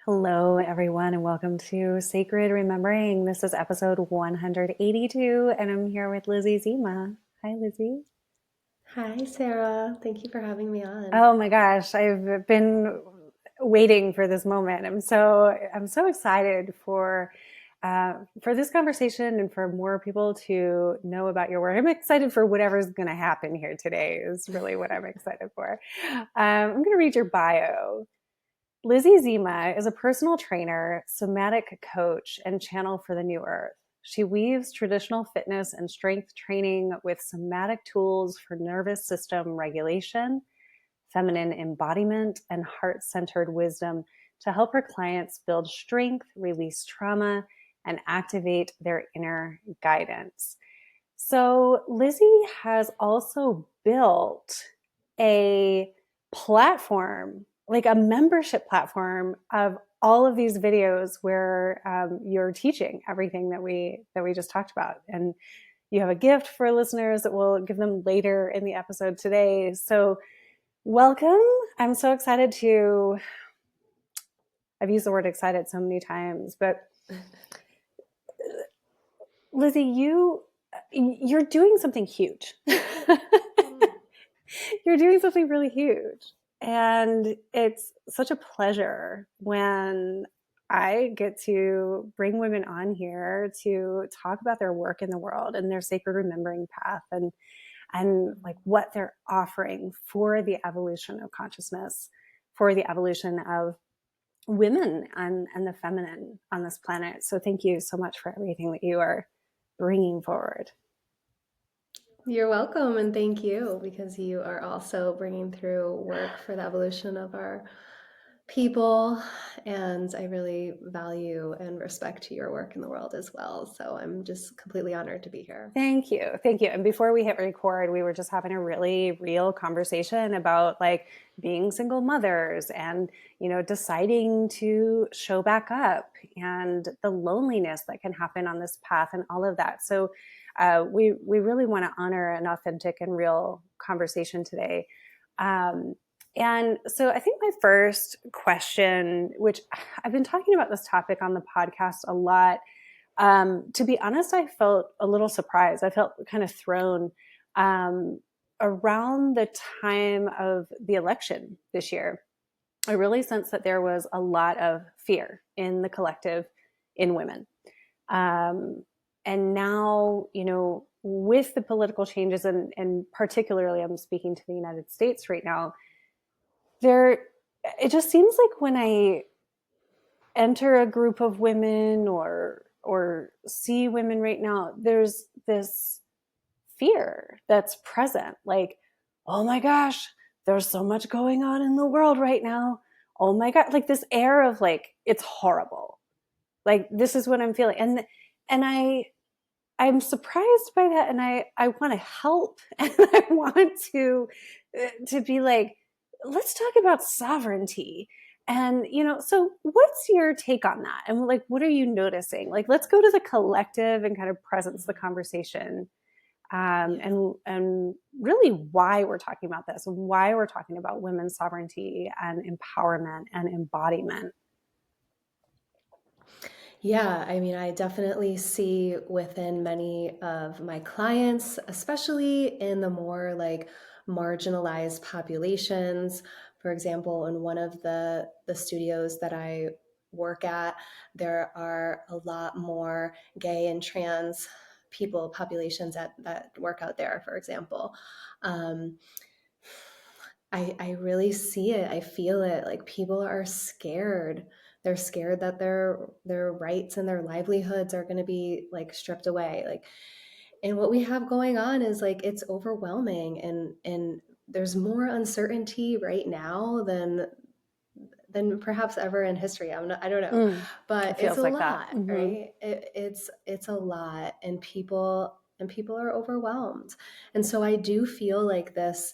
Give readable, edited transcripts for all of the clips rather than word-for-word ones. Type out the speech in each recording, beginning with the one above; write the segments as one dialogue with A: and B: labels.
A: Hello, everyone, and welcome to Sacred Remembering. This is episode 182, and I'm here with Lizzy Zima. Hi, Lizzy.
B: Hi, Sarah. Thank you for having me on.
A: Oh my gosh, I've been waiting for this moment. I'm so excited for this conversation and for more people to know about your work. I'm excited for whatever's going to happen here today. Is really what I'm excited for. I'm going to read your bio. Lizzy Zima is a personal trainer, somatic coach, and channel for the new earth. She weaves traditional fitness and strength training with somatic tools for nervous system regulation, feminine embodiment, and heart centered wisdom to help her clients build strength, release trauma, and activate their inner guidance. So, Lizzy has also built a platform, like a membership platform of all of these videos where you're teaching everything that we just talked about, and you have a gift for listeners that we'll give them later in the episode today. So, welcome! I'm so excited to. I've used the word excited so many times, but Lizzy, you're doing something huge. You're doing something really huge. And it's such a pleasure when I get to bring women on here to talk about their work in the world and their sacred remembering path and like what they're offering for the evolution of consciousness, for the evolution of women and the feminine on this planet. So thank you so much for everything that you are bringing forward.
B: You're welcome, and thank you because you are also bringing through work for the evolution of our people. And I really value and respect your work in the world as well. So I'm just completely honored to be here.
A: Thank you. Thank you. And before we hit record, we were just having a really real conversation about like being single mothers and, deciding to show back up and the loneliness that can happen on this path and all of that. So we really want to honor an authentic and real conversation today. And so I think my first question, which I've been talking about this topic on the podcast a lot, to be honest, I felt a little surprised. I felt kind of thrown around the time of the election this year. I really sensed that there was a lot of fear in the collective in women. Um, and now, with the political changes, and particularly I'm speaking to the United States right now, there, it just seems like when I enter a group of women or see women right now, there's this fear that's present, like, oh my gosh, there's so much going on in the world right now. Oh my god, like this air of like it's horrible. Like this is what I'm feeling. And I'm surprised by that, and I want to help, and I want to be like, let's talk about sovereignty. And so what's your take on that? And like, what are you noticing? Like, let's go to the collective and kind of presence the conversation,
B: Yeah.
A: and really why we're talking about this, and why we're talking about women's sovereignty and empowerment and embodiment.
B: Yeah, I mean, I definitely see within many of my clients, especially in the more like marginalized populations. For example, in one of the studios that I work at, there are a lot more gay and trans people populations that work out there, for example. Um, I really see it. I feel it. Like people are scared. They're scared that their rights and their livelihoods are going to be like stripped away. Like, and what we have going on is like it's overwhelming, and there's more uncertainty right now than perhaps ever in history. I don't know,
A: It
B: but it's
A: feels
B: a
A: like that.
B: lot, right? It's a lot, and people are overwhelmed, and so I do feel like this.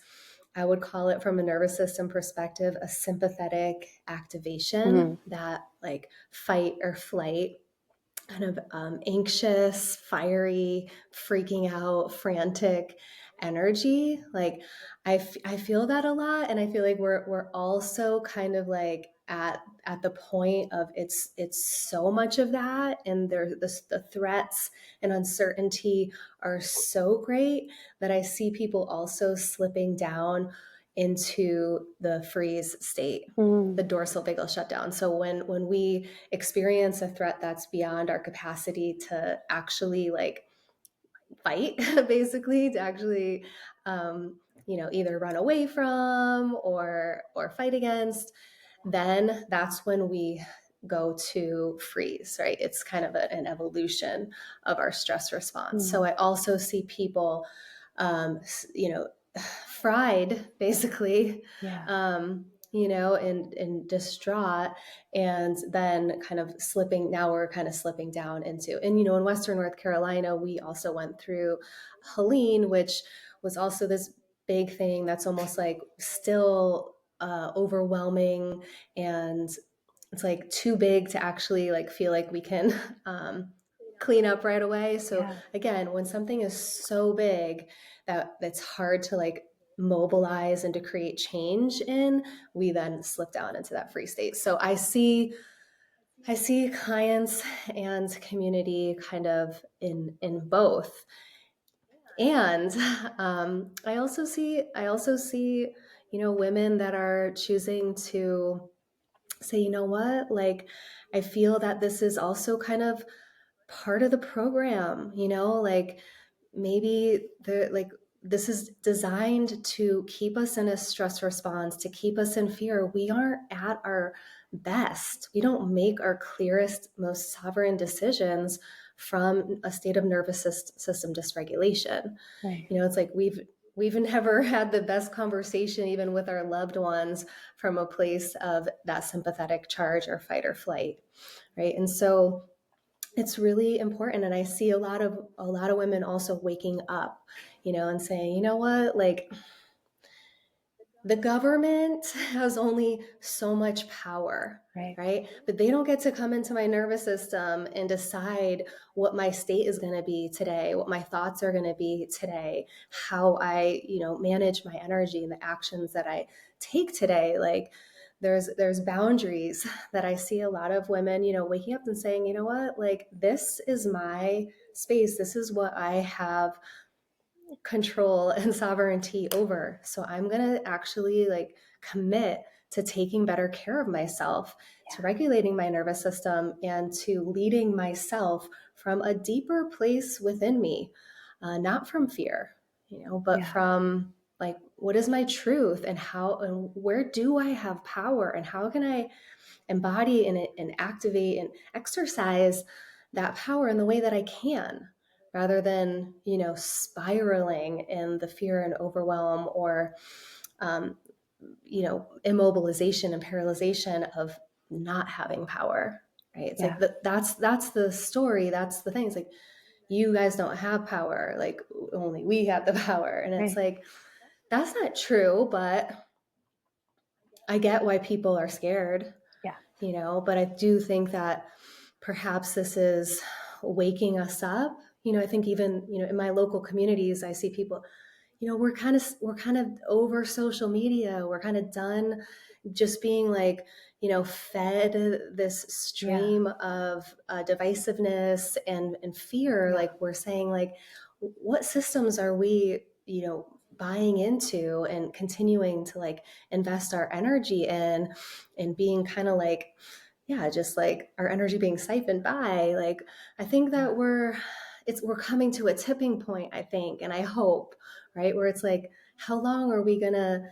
B: I would call it from a nervous system perspective a sympathetic activation,
A: Mm-hmm.
B: that like fight or flight kind of anxious, fiery, freaking out, frantic energy. Like I feel that a lot, and I feel like we're also kind of like at the point of it's so much of that, and the threats and uncertainty are so great that I see people also slipping down into the freeze state,
A: Mm.
B: the dorsal vagal shutdown. So when we experience a threat that's beyond our capacity to actually like fight, basically, to actually either run away from or fight against, then that's when we go to freeze, right? It's kind of an evolution of our stress response.
A: Mm.
B: So I also see people, um, you know, fried, basically,
A: Yeah.
B: and distraught, and then kind of slipping. Now we're kind of slipping down into, and in Western North Carolina, we also went through Helene, which was also this big thing that's almost like still overwhelming, and it's like too big to actually like feel like we can clean up right away. So
A: Yeah.
B: again, when something is so big that's hard to like mobilize and to create change in, we then slip down into that free state. So I see clients and community kind of in both. And I also see women that are choosing to say, you know what, like I feel that this is also kind of part of the program, like maybe this is designed to keep us in a stress response, to keep us in fear. We aren't at our best. We don't make our clearest, most sovereign decisions from a state of nervous system dysregulation.
A: Right.
B: It's like we've never had the best conversation even with our loved ones from a place of that sympathetic charge or fight or flight, right? And so it's really important, and I see a lot of women also waking up, and saying, you know what, like the government has only so much power,
A: Right.
B: right? But they don't get to come into my nervous system and decide what my state is going to be today, what my thoughts are going to be today, how I, manage my energy and the actions that I take today. Like there's boundaries that I see a lot of women, waking up and saying, you know what, like this is my space. This is what I have control and sovereignty over. So I'm going to actually like commit to taking better care of myself, to regulating my nervous system, and to leading myself from a deeper place within me, not from fear, but
A: Yeah.
B: from like, what is my truth, and how and where do I have power, and how can I embody and activate and exercise that power in the way that I can, rather than spiraling in the fear and overwhelm, or um, immobilization and paralyzation of not having power, right? It's
A: Yeah.
B: like that's the story, that's the thing. It's like, you guys don't have power, like only we have the power. And it's
A: Right.
B: like, that's not true, but I get why people are scared,
A: Yeah.
B: but I do think that perhaps this is waking us up. I think even, in my local communities, I see people, we're kind of over social media. We're kind of done just being like, fed this
A: Yeah.
B: stream of divisiveness and fear.
A: Yeah.
B: Like we're saying, like, what systems are we, buying into and continuing to like invest our energy in, and being kind of like, yeah, just like our energy being siphoned by. Like, I think that we're coming to a tipping point, I think, and I hope, right, where it's like, how long are we gonna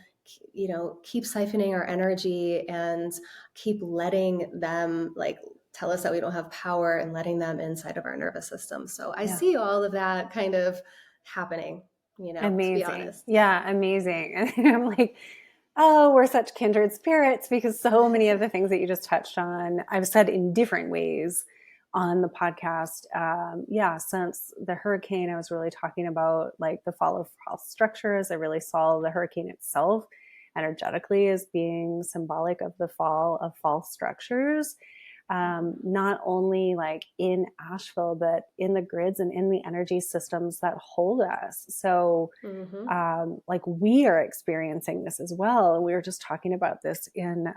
B: keep siphoning our energy and keep letting them like tell us that we don't have power, and letting them inside of our nervous system? So I
A: Yeah.
B: see all of that kind of happening, to be
A: Amazing.
B: honest.
A: Yeah, amazing. And I'm like, oh, we're such kindred spirits because so many of the things that you just touched on, I've said in different ways on the podcast. Yeah, since the hurricane, I was really talking about like the fall of false structures. I really saw the hurricane itself energetically as being symbolic of the fall of false structures, not only like in Asheville, but in the grids and in the energy systems that hold us. So,
B: Mm-hmm.
A: like we are experiencing this as well. And we were just talking about this in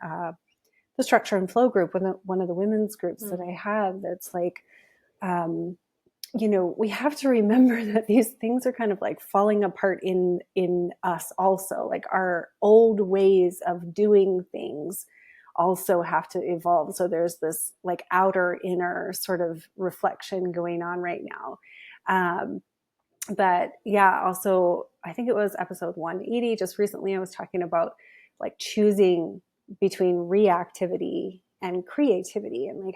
A: the structure and flow group, one of the women's groups that
B: Mm.
A: I have, that's like, we have to remember that these things are kind of like falling apart in us also. Like our old ways of doing things also have to evolve. So there's this like outer inner sort of reflection going on right now. But yeah, also I think it was episode 180 just recently, I was talking about like choosing between reactivity and creativity, and like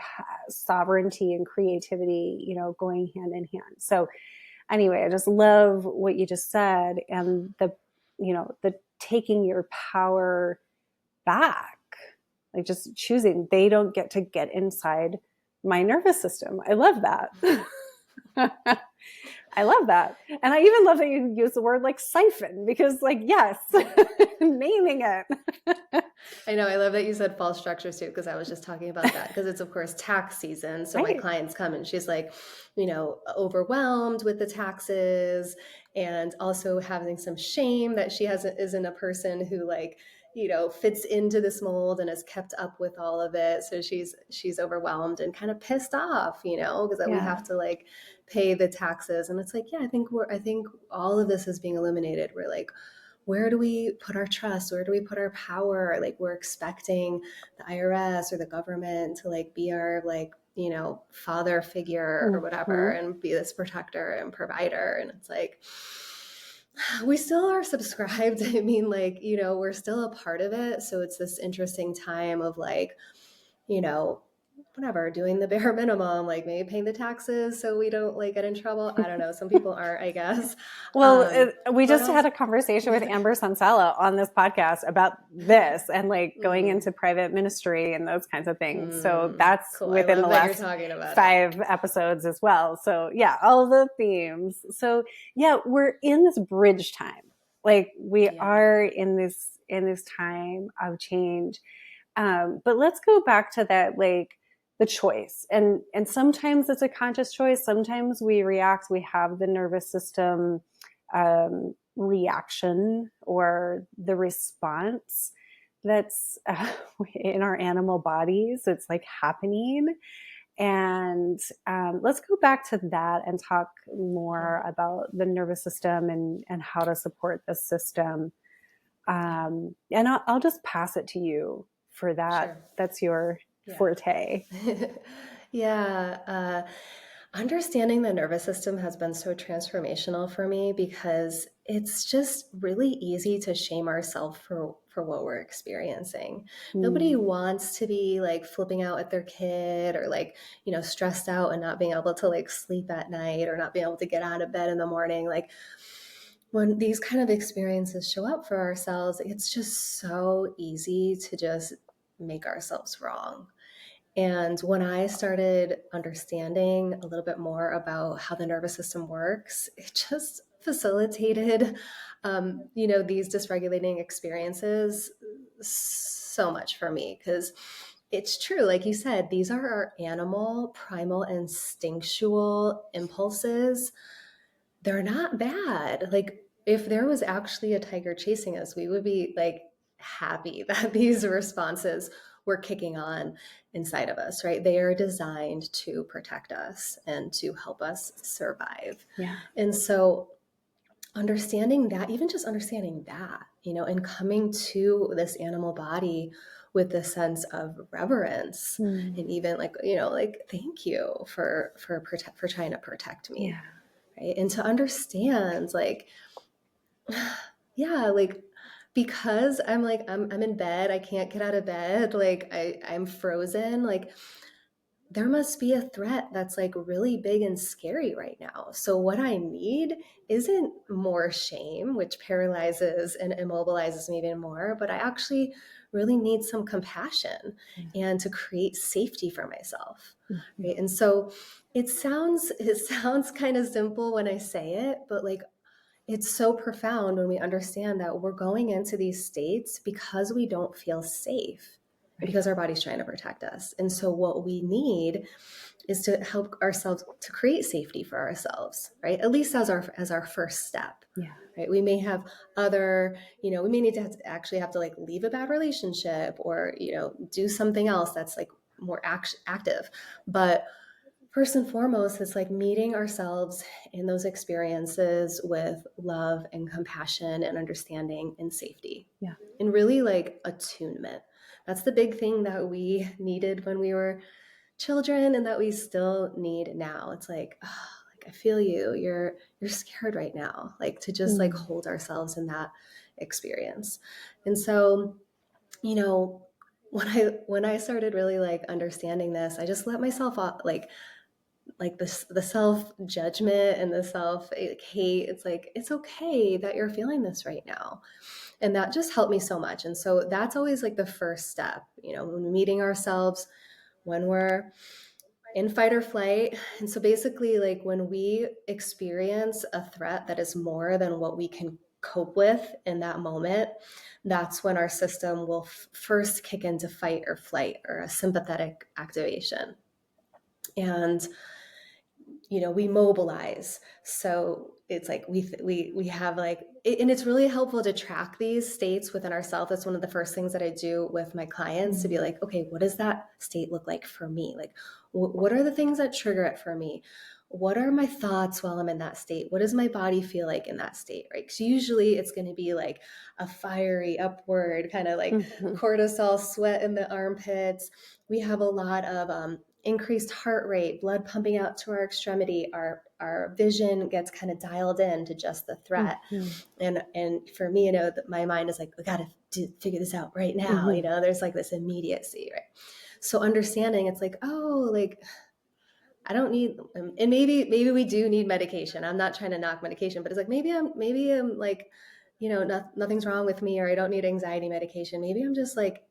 A: sovereignty and creativity, going hand in hand. So anyway, I just love what you just said, and the taking your power back, like just choosing. They don't get inside my nervous system. I love that. I love that. And I even love that you use the word like siphon, because like, yes, naming it.
B: I know. I love that you said false structures too, because I was just talking about that. Because it's, of course, tax season. So my
A: Right.
B: clients come and she's like, overwhelmed with the taxes, and also having some shame that she isn't a person who like, fits into this mold and has kept up with all of it. So she's overwhelmed and kind of pissed off, because we
A: Yeah.
B: have to like pay the taxes. And it's like, yeah, I think all of this is being illuminated. We're like, where do we put our trust? Where do we put our power? Like we're expecting the IRS or the government to like be our like, father figure or whatever,
A: Mm-hmm.
B: and be this protector and provider. And it's like, we still are subscribed. I mean, like, we're still a part of it. So it's this interesting time of like, you know, whatever, doing the bare minimum, like maybe paying the taxes so we don't like get in trouble. I don't know. Some people aren't, I guess.
A: Well, we
B: But
A: just
B: also,
A: had a conversation with Amber Sansella on this podcast about this and like going
B: mm,
A: into private ministry and those kinds of things. So that's
B: cool. I
A: within the
B: love that you're
A: last
B: talking about it.
A: 5 episodes as well. So yeah, all the themes. So yeah, we're in this bridge time. Like we
B: Yeah.
A: are in this time of change. But let's go back to that, like the choice, and sometimes it's a conscious choice. Sometimes we react. We have the nervous system reaction or the response that's in our animal bodies. It's like happening. And let's go back to that and talk
B: Yeah.
A: more about the nervous system and how to support the system.
B: Yeah.
A: And I'll just pass it to you for that.
B: Sure.
A: That's your
B: Yeah.
A: forte.
B: Yeah. Understanding the nervous system has been so transformational for me because it's just really easy to shame ourselves for what we're experiencing. Nobody
A: Mm,
B: wants to be like flipping out at their kid or like, stressed out and not being able to like sleep at night or not being able to get out of bed in the morning. Like when these kind of experiences show up for ourselves, it's just so easy to just make ourselves wrong. And when I started understanding a little bit more about how the nervous system works, it just facilitated, these dysregulating experiences so much for me. Because it's true, like you said, these are our animal, primal, instinctual impulses. They're not bad. Like if there was actually a tiger chasing us, we would be like happy that these responses were kicking on inside of us, right? They are designed to protect us and to help us survive.
A: yeah.
B: And so understanding that, even just understanding that, and coming to this animal body with this sense of reverence
A: Mm,
B: and even like, like thank you for trying to protect me,
A: yeah.
B: right? And to understand like, yeah, like because I'm like I'm in bed, I can't get out of bed, like I'm frozen, like there must be a threat that's like really big and scary right now. So what I need isn't more shame, which paralyzes and immobilizes me even more, but I actually really need some compassion and to create safety for myself.
A: Mhm.
B: Right. And so it sounds kind of simple when I say it, but like it's so profound when we understand that we're going into these states because we don't feel safe,
A: Right.
B: because our body's trying to protect us. And so what we need is to help ourselves to create safety for ourselves, right? At least as our first step.
A: Yeah.
B: right? We may have other, we may need to, actually have to like leave a bad relationship or, do something else that's like more active. But first and foremost, it's like meeting ourselves in those experiences with love and compassion and understanding and safety.
A: Yeah.
B: And really like attunement. That's the big thing that we needed when we were children and that we still need now. It's like, oh, like I feel you. You're scared right now. Like to just like
A: Mm.
B: hold ourselves in that experience. And so, you know, when I started really like understanding this, I just let myself off, like this, the self judgment and the self hate. It's like it's okay that you're feeling this right now, and that just helped me so much. And so that's always like the first step, when meeting ourselves when we're in fight or flight. And so basically, like when we experience a threat that is more than what we can cope with in that moment, that's when our system will first kick into fight or flight or a sympathetic activation. And we mobilize. So it's like we have like and it's really helpful to track these states within ourselves. That's one of the first things that I do with my clients, to be
A: Mm.
B: like, okay, what does that state look like for me? Like what are the things that trigger it for me? What are my thoughts while I'm in that state? What does my body feel like in that state, right? Because usually it's going to be like a fiery upward kind of like
A: Mhm.
B: cortisol, sweat in the armpits. We have a lot of increased heart rate, blood pumping out to our extremity. Our vision gets kind of dialed in to just the threat.
A: Mhm.
B: And for me, my mind is like, we got to figure this out right now.
A: Mhm.
B: There's like this immediacy, right? So understanding, it's like, oh, like I don't need, and maybe we do need medication. I'm not trying to knock medication, but it's like maybe I'm like, nothing's wrong with me, or I don't need anxiety medication. Maybe I'm just like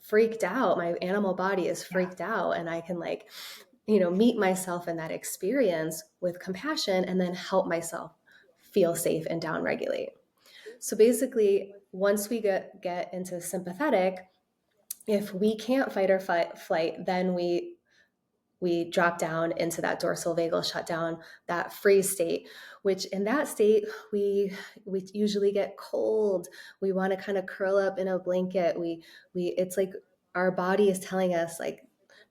B: freaked out. My animal body is
A: Yeah.
B: freaked out, and I can like, meet myself in that experience with compassion, and then help myself feel safe and down regulate. So basically, once we get into sympathetic, if we can't fight or flight, then we drop down into that dorsal vagal shutdown, that freeze state, which in that state, we usually get cold. We want to kind of curl up in a blanket. It's like our body is telling us like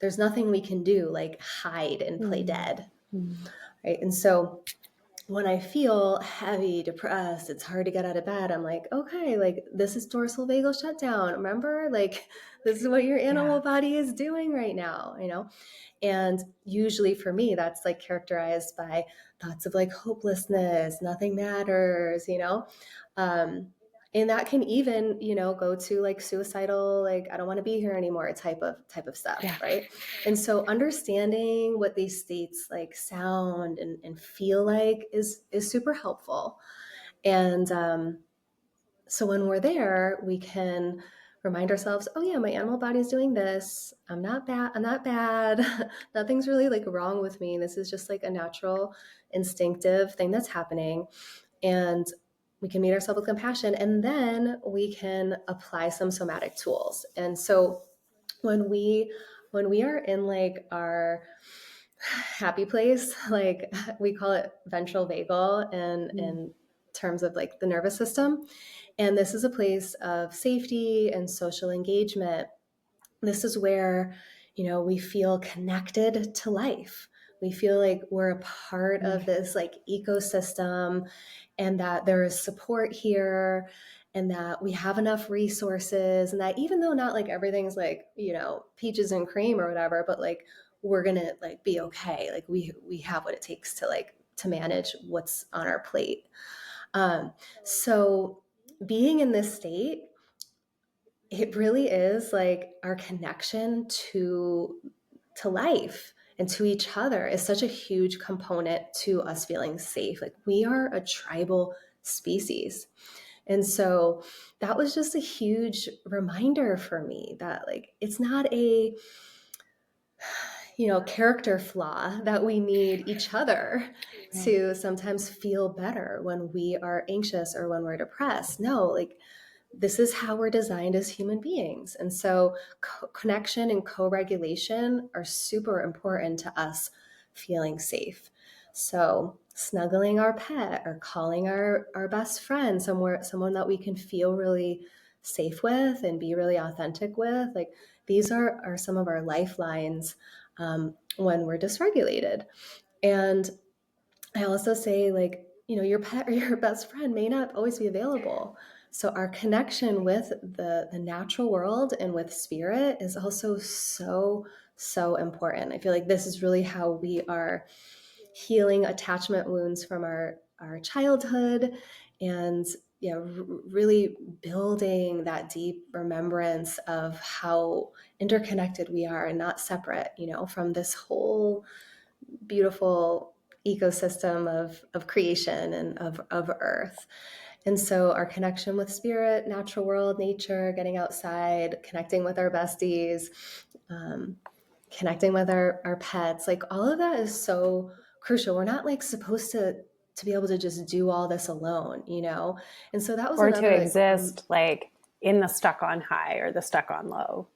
B: there's nothing we can do, like hide and play
A: Mm.
B: dead,
A: Mm.
B: right? And so when I feel heavy, depressed, it's hard to get out of bed, I'm like, okay, like this is dorsal vagal shutdown. Remember, like this is what your
A: Yeah.
B: animal body is doing right now, And usually for me, that's like characterized by thoughts of like hopelessness, nothing matters, Um, and that can even, go to like suicidal, like I don't want to be here anymore type of stuff,
A: Yeah.
B: right? And so understanding what these states like sound and feel like is super helpful. And so when we're there, we can remind ourselves, oh yeah, my animal body's doing this. I'm not bad. I'm not bad. Nothing's really like wrong with me. This is just like a natural, instinctive thing that's happening. And we can meet ourselves with compassion, and then we can apply some somatic tools. And so when we are in like our happy place, like we call it ventral vagal and
A: Mm.
B: in terms of like the nervous system, and this is a place of safety and social engagement. This is where, we feel connected to life. We feel like we're a part of
A: Mm.
B: this like ecosystem, and that there is support here, and that we have enough resources, and that even though not like everything's like, peaches and cream or whatever, but like we're going to like be okay. Like we have what it takes to like to manage what's on our plate. So being in this state, it really is like our connection to life and to each other is such a huge component to us feeling safe. Like we are a tribal species. And so that was just a huge reminder for me that like it's not a character flaw, that we need each other
A: Right.
B: to sometimes feel better when we are anxious or when we're depressed. No, like this is how we're designed as human beings. And so connection and co regulation are super important to us feeling safe. So snuggling our pet or calling our best friend, someone that we can feel really safe with and be really authentic with, like these are some of our lifelines when we're dysregulated. And I also say, like, your pet or your best friend may not always be available. So our connection with the natural world and with spirit is also so, so important. I feel like this is really how we are healing attachment wounds from our childhood, and yeah, really building that deep remembrance of how interconnected we are and not separate, from this whole beautiful ecosystem of creation and of earth. And so our connection with spirit, natural world, nature, getting outside, connecting with our besties, um, connecting with our pets, like all of that is so crucial. We're not like supposed to be able to just do all this alone, And so that was
A: Or to
B: another like
A: exist like in the stuck on high or the stuck on low.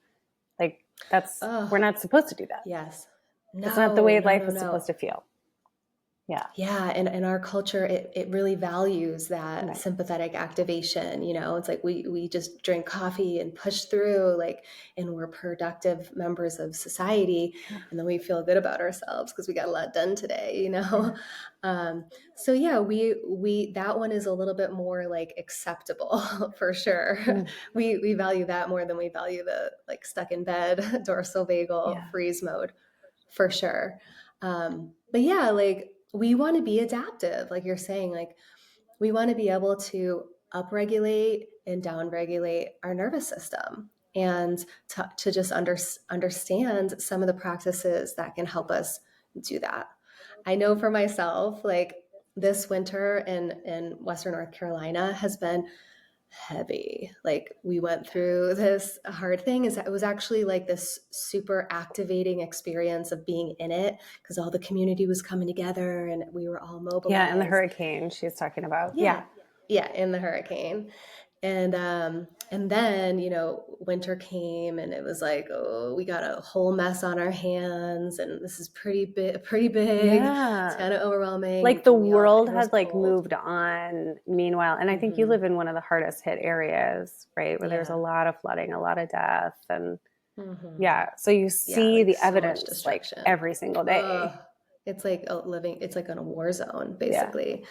A: Like we're
B: oh
A: not supposed to do that.
B: yes.
A: It's not the
B: No,
A: way
B: no,
A: life
B: no,
A: is
B: no.
A: supposed to feel. Yeah.
B: Yeah, and our culture, it really values that
A: Right.
B: sympathetic activation. It's like we just drink coffee and push through, like, and we're productive members of society,
A: Yeah.
B: and then we feel good about ourselves because we got a lot done today.
A: Yeah.
B: So yeah, we that one is a little bit more like acceptable for sure.
A: Mm.
B: We value that more than we value the like stuck in bed, dorsal vagal
A: Yeah.
B: freeze mode for sure. But yeah, like we want to be adaptive, like you're saying, like we want to be able to upregulate and downregulate our nervous system, and to just understand some of the practices that can help us do that. I know for myself, like this winter in Western North Carolina has been heavy. Like we went through this hard thing. Is It was actually like this super activating experience of being in it because all the community was coming together and we were all
A: Yeah. And the
B: mobilized.
A: hurricane she's talking about. Yeah.
B: Yeah. Yeah, in the hurricane. And then, winter came and it was like, oh, we got a whole mess on our hands and this is pretty big. It's
A: Yeah.
B: kind of overwhelming,
A: Like the
B: and we all
A: world
B: and it was
A: had like
B: cold.
A: moved on meanwhile. And I think you
B: Hmm.
A: live in one of the hardest hit areas, right? Where there's a
B: Yeah.
A: lot of flooding, a lot of death. And
B: Hmm.
A: yeah. So you
B: Yeah,
A: see
B: like
A: the
B: so much
A: evidence like
B: destruction.
A: every single day.
B: Ugh. It's like in a war zone,
A: Yeah.
B: basically.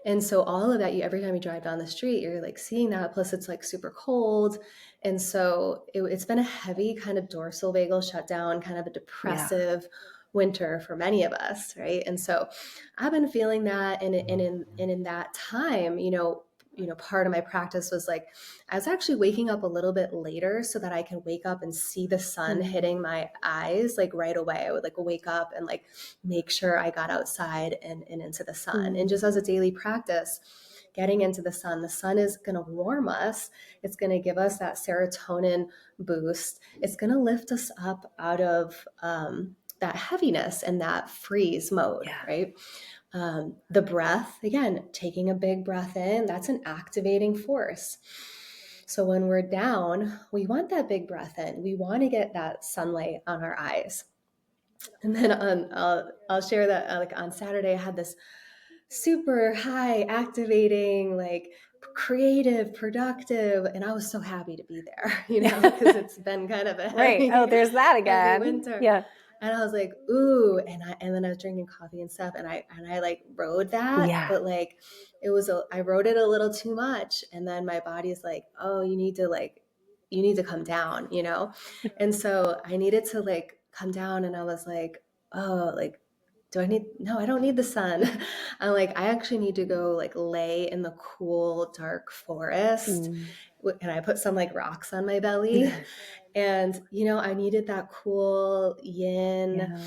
B: And so all of that, every time you drive down the street, you're like seeing that. Plus, it's like super cold, and so it's been a heavy kind of dorsal vagal shutdown, kind of a
A: Yeah.
B: depressive winter for many of us, right? And so I've been feeling that, and in that time, part of my practice was like I was actually waking up a little bit later so that I can wake up and see the sun
A: Mm.
B: hitting my eyes like right away. I would like wake up and like make sure I got outside and into the sun. And
A: Mm.
B: just as a daily practice, getting into the sun is going to warm us. It's going to give us that serotonin boost. It's going to lift us up out of that heaviness and that freeze mode,
A: Yeah.
B: right? The breath, again, taking a big breath in, that's an activating force. So when we're down, we want that big breath in. We want to get that sunlight on our eyes. And then I'll share that like on Saturday, I had this super high activating, like creative, productive, and I was so happy to be there, because it's been kind of a
A: Right. Oh,
B: heavy,
A: there's that
B: heavy
A: again.
B: winter.
A: Yeah.
B: And I was like, ooh, and then I was drinking coffee and stuff, and I like rode that,
A: Yeah.
B: but like I rode it a little too much, and then my body's like, oh, you need to come down, and so I needed to like come down, and I was like, oh, like no, I don't need the sun. I'm like, I actually need to go like lay in the cool, dark forest.
A: Mm.
B: And I put some like rocks on my belly. And, I needed that cool yin,
A: Yeah.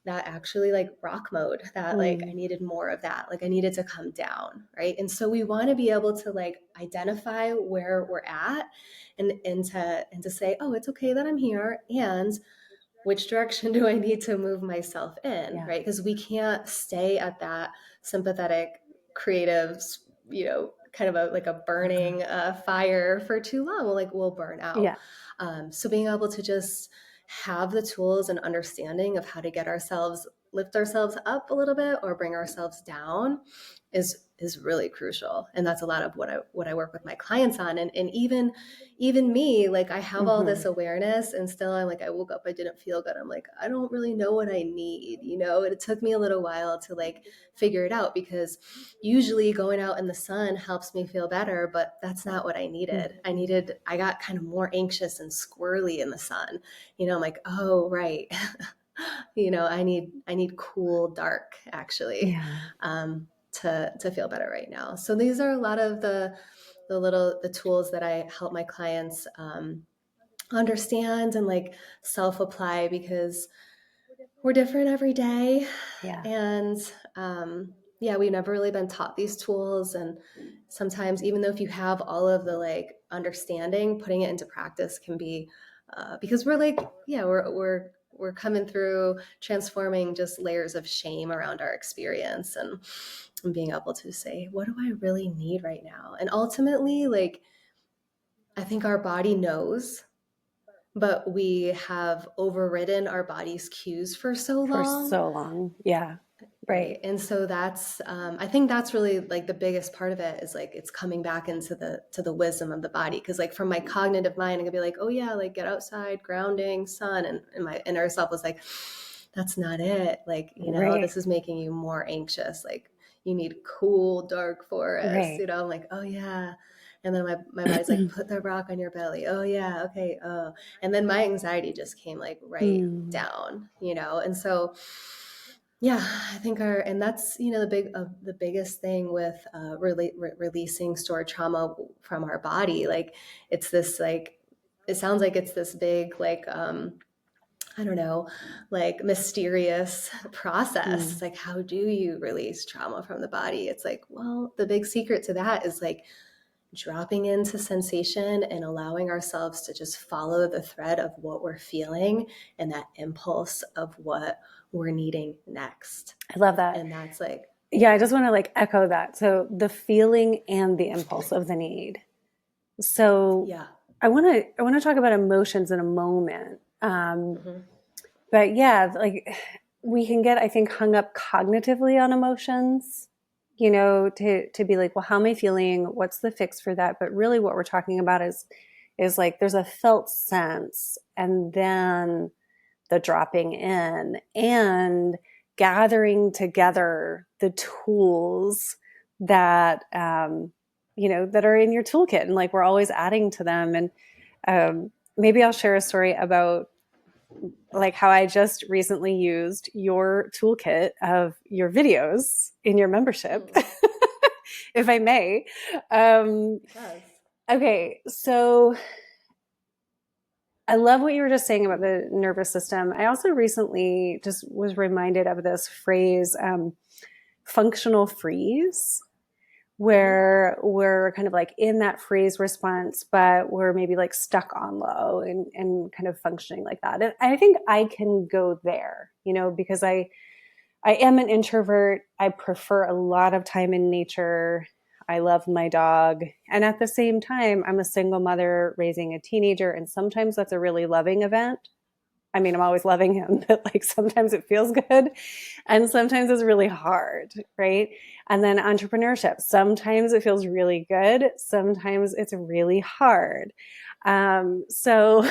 B: that actually like rock mode, that like I
A: Mm.
B: needed more of that. Like I needed to come down. Right. And so we want to be able to like identify where we're at, and to say, oh, it's okay that I'm here. And which direction do I need to move myself in,
A: Yeah.
B: right? Because we can't stay at that sympathetic, creative, kind of like a burning fire for too long. We'll burn out.
A: Yeah.
B: So being able to just have the tools and understanding of how to get ourselves lift ourselves up a little bit or bring ourselves down is really crucial. And that's a lot of what I work with my clients on. And even me, like I have all
A: Mm-hmm.
B: this awareness and still I'm like, I woke up, I didn't feel good. I'm like, I don't really know what I need, you know? And it took me a little while to like figure it out, because usually going out in the sun helps me feel better, but that's not what I needed. I got kind of more anxious and squirrely in the sun. You know, I'm like, oh, right. You know, I need cool, dark actually,
A: Yeah.
B: to feel better right now. So these are a lot of the tools that I help my clients understand and like self apply, because we're different every day.
A: Yeah.
B: And yeah, we've never really been taught these tools. And sometimes, even though if you have all of the like understanding, putting it into practice can be because we're like, yeah, we're coming through transforming just layers of shame around our experience, and being able to say, what do I really need right now? And ultimately, like, I think our body knows, but we have overridden our body's cues for so
A: For
B: long.
A: so long. Yeah. Right.
B: Right. And so that's I think that's really like the biggest part of it, is like it's coming back into the wisdom of the body. Cause like from my cognitive mind, I could be like, oh yeah, like get outside, grounding, sun. And my inner self was like, that's not it. Like, you know,
A: Right.
B: this is making you more anxious. Like you need cool, dark forest, you
A: Right.
B: know, I'm like, oh yeah. And then my body's like, put the rock on your belly. Oh yeah, okay. Oh. And then my anxiety just came like right
A: Mm.
B: down, you know? And so yeah, I think and that's, you know, the biggest thing with releasing stored trauma from our body. Like it's this like, it sounds like it's this big, like, I don't know, like mysterious process. It's
A: Mm.
B: like, how do you release trauma from the body? It's like, well, the big secret to that is like dropping into sensation and allowing ourselves to just follow the thread of what we're feeling and that impulse of what we're needing next.
A: I love that.
B: And that's like,
A: Yeah, I
B: yeah,
A: just want to like echo that. So the feeling and the impulse of the need. So
B: yeah.
A: I want to talk about emotions in a moment.
B: Mm-hmm.
A: But yeah, like we can get, I think, hung up cognitively on emotions, to be like, well, how am I feeling? What's the fix for that? But really what we're talking about is like there's a felt sense, and then the dropping in and gathering together the tools that that are in your toolkit, and like we're always adding to them. And maybe I'll share a story about like how I just recently used your toolkit of your videos in your membership,
B: Mm.
A: if I may. Um,
B: Yes.
A: okay, so I love what you were just saying about the nervous system. I also recently just was reminded of this phrase, functional freeze,
B: Mm-hmm.
A: where we're kind of like in that freeze response, but we're maybe like stuck on low and kind of functioning like that. And I think I can go there, because I am an introvert. I prefer a lot of time in nature. I love my dog. And at the same time, I'm a single mother raising a teenager. And sometimes that's a really loving event. I mean, I'm always loving him, but like sometimes it feels good and sometimes it's really hard, right? And then entrepreneurship, sometimes it feels really good, sometimes it's really hard. So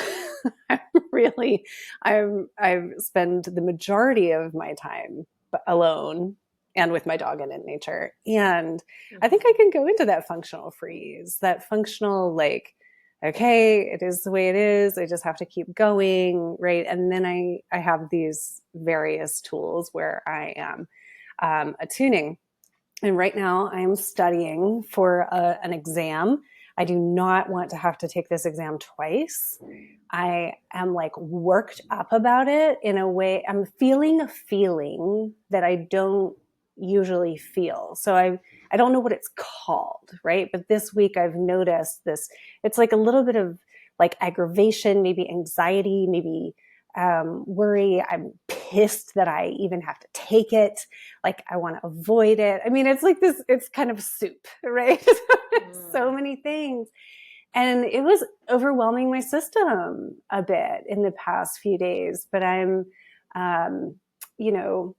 A: I'm really, I've spent the majority of my time alone and with my dog and in nature. And I think I
B: Mm-hmm.
A: can go into that functional freeze, that functional, like, okay, it is the way it is. I just have to keep going, right? And then I have these various tools where I am attuning. And right now I'm studying for an exam. I do not want to have to take this exam twice. I am like worked up about it in a way. I'm feeling a feeling that I don't usually feel. So I don't know what it's called, right? But this week I've noticed this. It's like a little bit of like aggravation, maybe anxiety, maybe worry. I'm pissed that I even have to take it. Like I want to avoid it. I mean, it's like this. It's kind of soup, right? So
B: Mm.
A: many things, and it was overwhelming my system a bit in the past few days. But I'm, um, you know,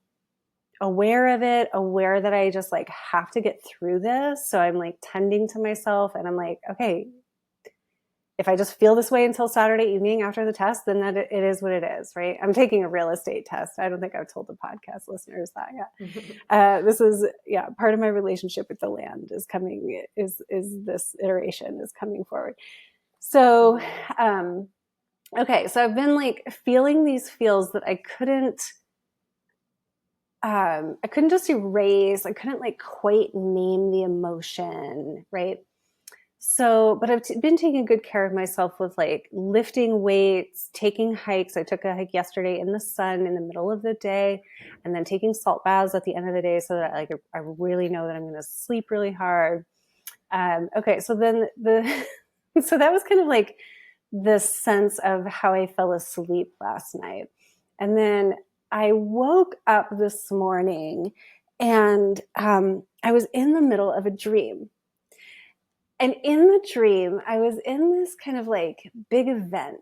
A: aware of it, aware that I just like have to get through this. So I'm like tending to myself and I'm like, okay, if I just feel this way until Saturday evening after the test, then that it is what it is, right? I'm taking a real estate test. I don't think I've told the podcast listeners that yet. This is, yeah, part of my relationship with the land is coming, is this iteration is coming forward. So, okay, so I've been like feeling these feels that I couldn't just erase. I couldn't like quite name the emotion, right? So, but I've been taking good care of myself with like lifting weights, taking hikes. I took a hike yesterday in the sun in the middle of the day, and then taking salt baths at the end of the day so that like I really know that I'm going to sleep really hard. Okay, so then so that was kind of like the sense of how I fell asleep last night. And then I woke up this morning and I was in the middle of a dream. And in the dream, I was in this kind of like big event,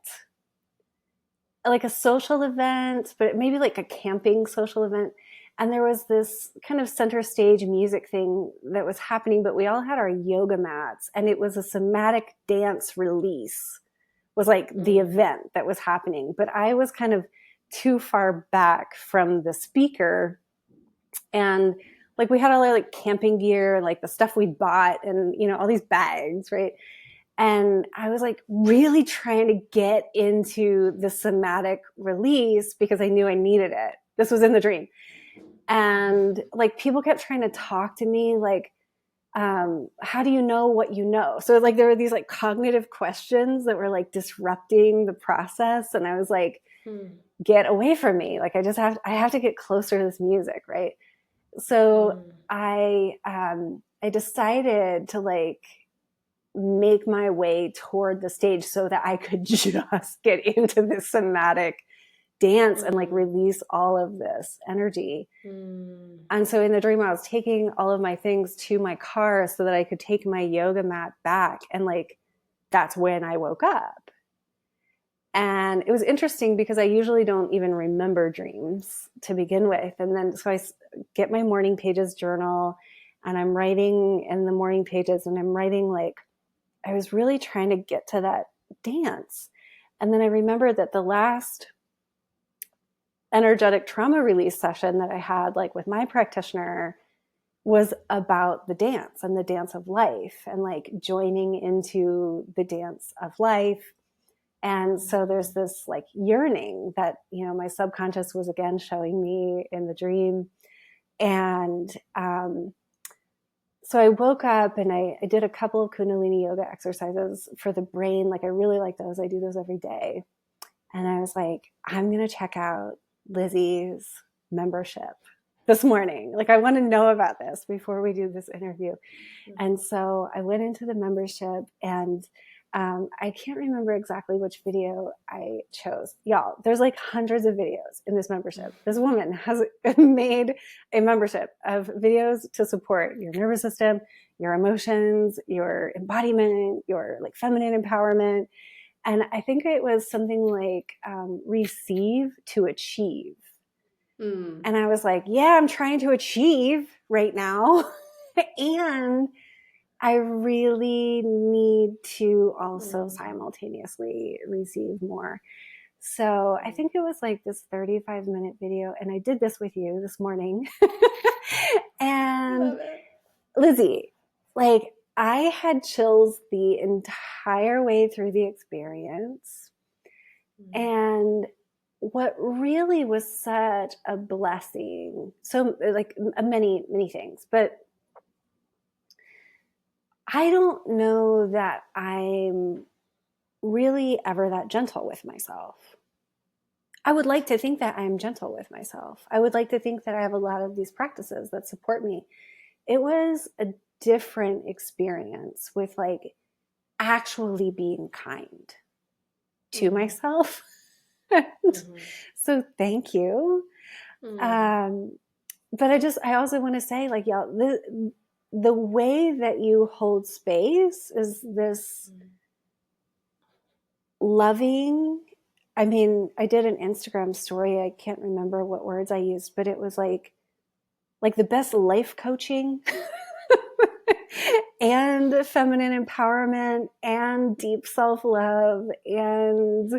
A: like a social event, but maybe like a camping social event. And there was this kind of center stage music thing that was happening, but we all had our yoga mats and it was a somatic dance release was like the event that was happening. But I was kind of too far back from the speaker and like we had all our like camping gear, like the stuff we'd bought and, you know, all these bags, right? And I was like really trying to get into the somatic release because I knew I needed it. This was in the dream. And like people kept trying to talk to me like, how do you know what you know? So like there were these like cognitive questions that were like disrupting the process. And I was like, get away from me. Like I have to get closer to this music, right? So I decided to like make my way toward the stage so that I could just get into this somatic dance and like release all of this energy. And so in the dream, I was taking all of my things to my car so that I could take my yoga mat back. And like, that's when I woke up. And it was interesting because I usually don't even remember dreams to begin with. And then so I get my morning pages journal and I'm writing in the morning pages and I'm writing like, I was really trying to get to that dance. And then I remember that the last energetic trauma release session that I had like with my practitioner was about the dance and the dance of life and like joining into the dance of life. And so there's this like yearning that, you know, my subconscious was again showing me in the dream. And so I woke up and I did a couple of Kundalini yoga exercises for the brain. Like I really like those. I do those every day. And I was like, I'm going to check out Lizzy's membership this morning. Like I want to know about this before we do this interview. And so I went into the membership and I can't remember exactly which video I chose. Y'all, there's like hundreds of videos in this membership. This woman has made a membership of videos to support your nervous system, your emotions, your embodiment, your like feminine empowerment. And I think it was something like receive to achieve. And I was like, yeah, I'm trying to achieve right now. And I really need to also simultaneously receive more. So I think it was like this 35-minute video, and I did this with you this morning. And Lizzy, like I had chills the entire way through the experience. And what really was such a blessing, so like many, many things, but I don't know that I'm really ever that gentle with myself. I would like to think that I'm gentle with myself. I would like to think that I have a lot of these practices that support me. It was a different experience with like actually being kind to myself. So thank you. But I also want to say like, y'all, the way that you hold space is this loving. I mean, I did an Instagram story. I can't remember what words I used, but it was like like the best life coaching and feminine empowerment and deep self-love and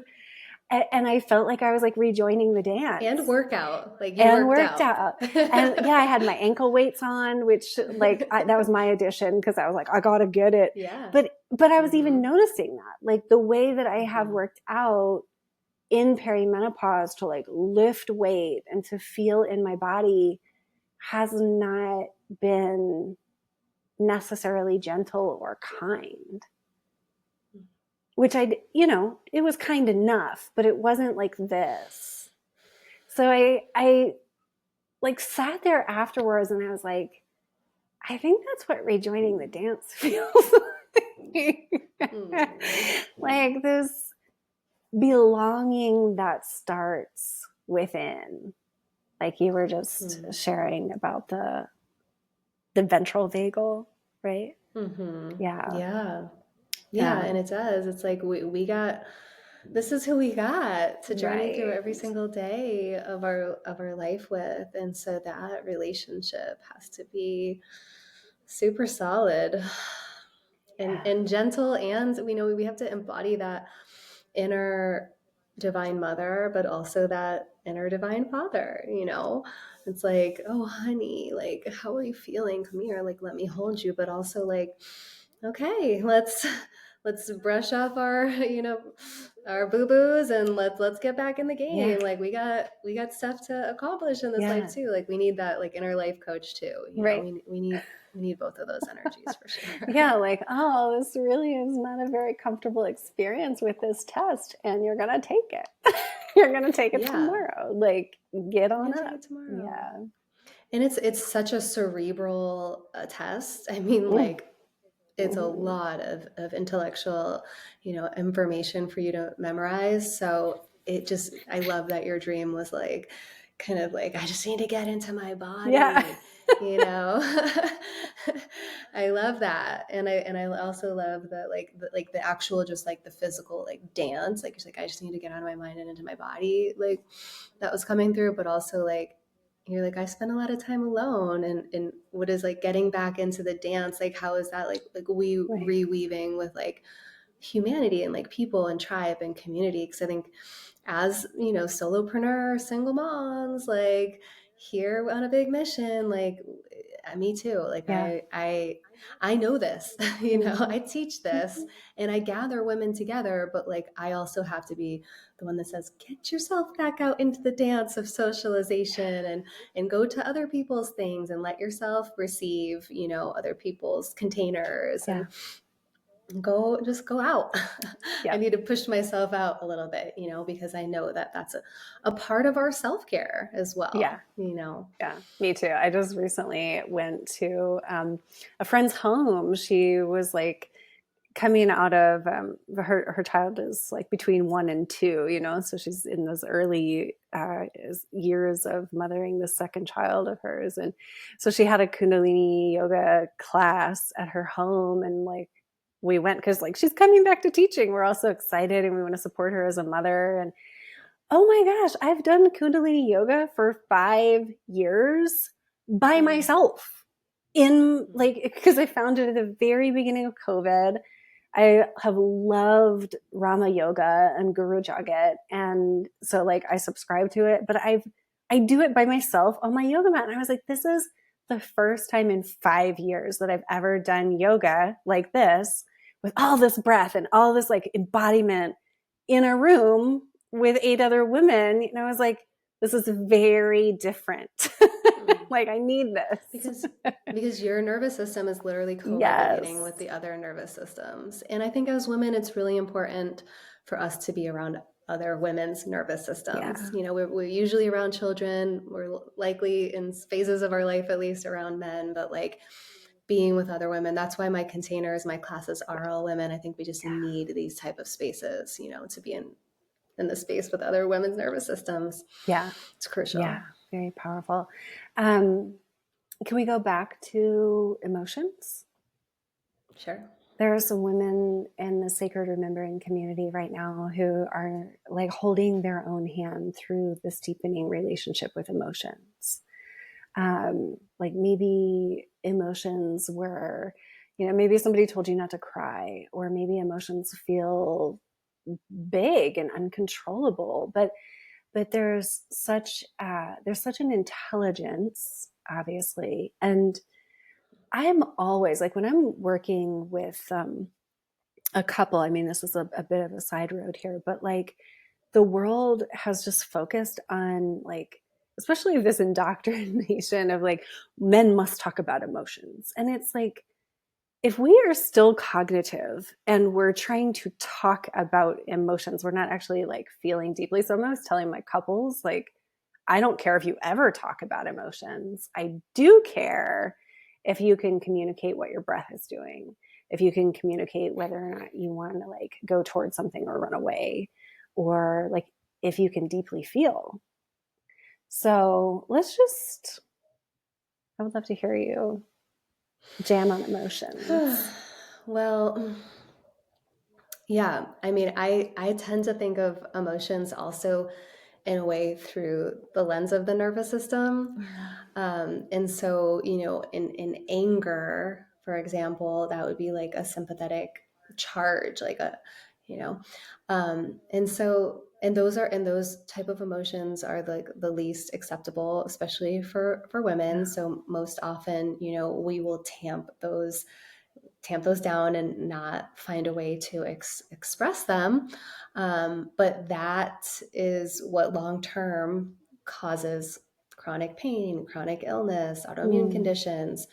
A: I felt like I was like rejoining the dance
B: and workout, like you
A: and
B: worked
A: worked
B: out.
A: out. And yeah, I had my ankle weights on, which like that was my addition because I was like, I gotta get it.
B: Yeah.
A: But I was even noticing that, like the way that I have worked out in perimenopause to like lift weight and to feel in my body has not been necessarily gentle or kind. Which it was kind enough, but it wasn't like this. So I like sat there afterwards and I was like, I think that's what rejoining the dance feels like. Like this belonging that starts within. Like you were just sharing about the ventral vagal, right?
B: Yeah. Yeah, and it does. It's like we got, this is who we got to journey through every single day of our life with, and so that relationship has to be super solid and gentle, and we know we have to embody that inner divine mother, but also that inner divine father, you know? It's like, oh honey, like how are you feeling? Come here, like let me hold you, but also like, okay, let's brush off our, you know, our boo-boos and let's get back in the game. Like we got stuff to accomplish in this life too. Like we need that like inner life coach too. You know, we need both of those energies for sure.
A: Yeah, like, oh, this really is not a very comfortable experience with this test, and you're gonna take it. You're gonna take it tomorrow. Like, get on up. Yeah.
B: And it's such a cerebral test. I mean, like it's a lot of intellectual, you know, information for you to memorize. So it just, I love that your dream was like, kind of like, I just need to get into my body.
A: Yeah.
B: You know, I love that. And I also love the, like the actual, just like the physical, like dance, like, it's like, I just need to get out of my mind and into my body. Like that was coming through, but also like, you're like, I spend a lot of time alone, and what is like getting back into the dance, like how is that like we reweaving with like humanity and like people and tribe and community? Because I think as, you know, solopreneur single moms, like here on a big mission, like me too, like I know this, you know, I teach this and I gather women together, but like I also have to be the one that says, get yourself back out into the dance of socialization and go to other people's things and let yourself receive, you know, other people's containers and go out. I need to push myself out a little bit, you know, because I know that that's a part of our self-care as well, you know.
A: Yeah, me too. I just recently went to a friend's home. She was like coming out of her child is like between 1 and 2, you know, so she's in those early years of mothering the second child of hers. And so she had a Kundalini yoga class at her home, and like we went because like she's coming back to teaching. We're also excited and we want to support her as a mother. And oh my gosh, I've done Kundalini yoga for 5 years by myself in like, because I found it at the very beginning of COVID. I have loved Rama Yoga and Guru Jagat. And so like I subscribe to it, but I do it by myself on my yoga mat. And I was like, this is the first time in 5 years that I've ever done yoga like this with all this breath and all this like embodiment in a room with 8 other women. And I was like, this is very different. Like I need this
B: because your nervous system is literally co-regulating with the other nervous systems. And I think as women, it's really important for us to be around other women's nervous systems. You know, we're usually around children. We're likely in phases of our life, at least around men, but like being with other women. That's why my containers, my classes are all women. I think we just need these type of spaces, you know, to be in the space with other women's nervous systems.
A: Yeah.
B: It's crucial.
A: Yeah. Very powerful. Can we go back to emotions?
B: Sure.
A: There are some women in the sacred remembering community right now who are like holding their own hand through this deepening relationship with emotions. Like maybe emotions were, maybe somebody told you not to cry, or maybe emotions feel big and uncontrollable. But there's such an intelligence, obviously, and I am always like, when I'm working with a couple. I mean, this is a bit of a side road here, but like the world has just focused on like, especially this indoctrination of like, men must talk about emotions. And it's like, if we are still cognitive and we're trying to talk about emotions, we're not actually like feeling deeply. So I'm always telling my couples, like, I don't care if you ever talk about emotions. I do care if you can communicate what your breath is doing, if you can communicate whether or not you want to like go towards something or run away, or like if you can deeply feel. So I would love to hear you jam on emotions.
B: Well, yeah, I mean, I tend to think of emotions also in a way through the lens of the nervous system.
A: Yeah.
B: And so, in anger, for example, that would be like a sympathetic charge, like a, you know, and those type of emotions are like the least acceptable, especially for women.
A: Yeah.
B: So most often, we will tamp those down and not find a way to express them. But that is what long term causes chronic pain, chronic illness, autoimmune
A: Mm.
B: conditions.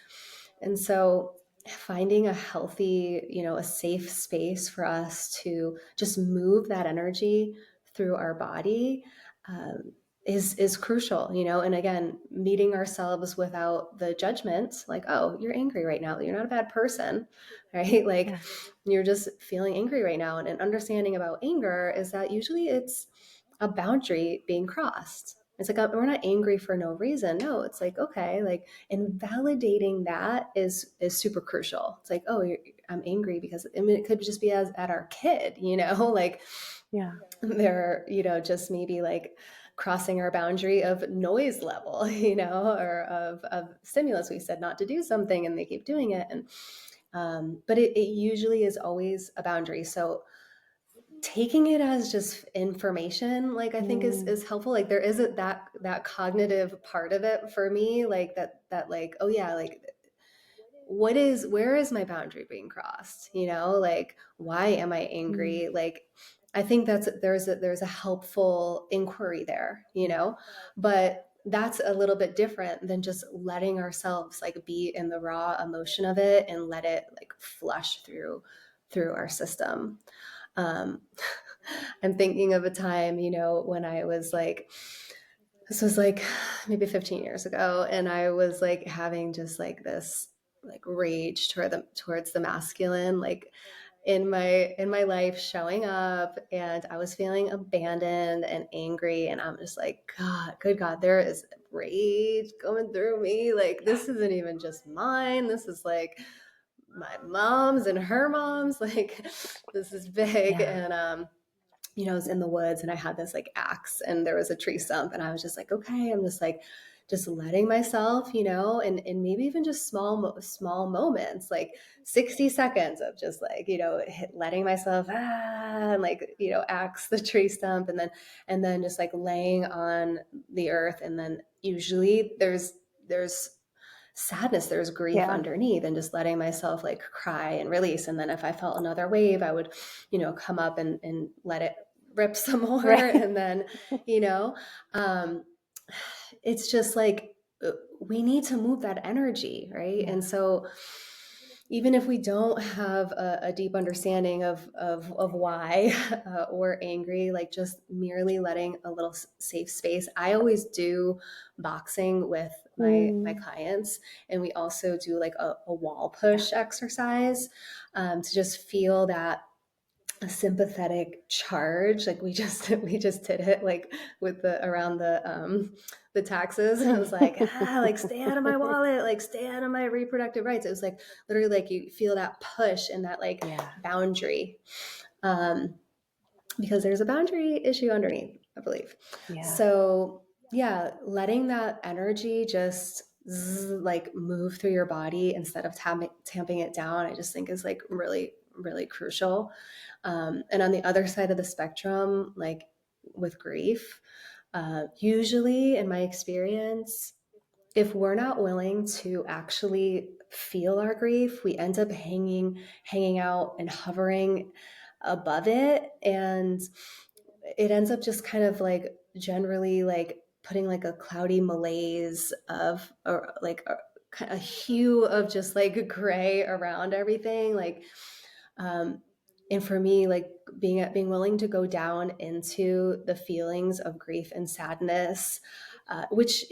B: And so finding a healthy, a safe space for us to just move that energy through our body, um, is crucial, and again, meeting ourselves without the judgment, like, oh, you're angry right now, you're not a bad person, right? Like,
A: Yeah.
B: you're just feeling angry right now. And an understanding about anger is that usually it's a boundary being crossed. It's like, we're not angry for no reason. No, it's like, okay, like, and validating that is super crucial. It's like, oh, I'm angry because, I mean, it could just be as at our kid, like
A: Yeah.
B: they're, just maybe like crossing our boundary of noise level, or of stimulus. We said not to do something and they keep doing it. And but it usually is always a boundary. So taking it as just information, like, I think is
A: Mm.
B: is helpful. Like, there isn't that cognitive part of it for me, like that like, oh yeah, like, where is my boundary being crossed, like, why am I
A: Mm.
B: angry? Like, I think there's a helpful inquiry there, but that's a little bit different than just letting ourselves like be in the raw emotion of it and let it like flush through our system. um I'm thinking of a time, when I was like, this was like maybe 15 years ago, and I was like having just like this like rage towards the masculine, like in my life showing up, and I was feeling abandoned and angry, and I'm just like, God, good God, there is rage going through me. Like, this isn't even just mine. This is like my mom's and her mom's. Like, this is big.
A: Yeah.
B: And I was in the woods and I had this like axe and there was a tree stump, and I was just like, okay, I'm just like, just letting myself, and maybe even just small moments, like 60 seconds of just like, letting myself, and like, axe the tree stump, and then just like laying on the earth. And then usually there's sadness, there's grief
A: Yeah.
B: underneath, and just letting myself like cry and release. And then if I felt another wave, I would, come up and let it rip some more.
A: Right.
B: And then, you know, um, it's just like, we need to move that energy, right?
A: Yeah.
B: And so even if we don't have a deep understanding of why we're angry, like just merely letting a little safe space. I always do boxing with my
A: Mm.
B: clients, and we also do like a wall
A: Yeah.
B: push exercise, to just feel that a sympathetic charge. Like, we just we just did it like with the around the taxes. And it was like, like, stay out of my wallet, like, stay out of my reproductive rights. It was like literally like you feel that push and that like
A: Yeah.
B: boundary, um because there's a boundary issue underneath, I believe.
A: Yeah.
B: So yeah, letting that energy just like move through your body instead of tamping it down, I just think is like really, really crucial. And on the other side of the spectrum, like with grief, usually in my experience, if we're not willing to actually feel our grief, we end up hanging out and hovering above it, and it ends up just kind of like generally like putting like a cloudy malaise of, or like a hue of just like gray around everything, like um and for me, like being willing to go down into the feelings of grief and sadness, which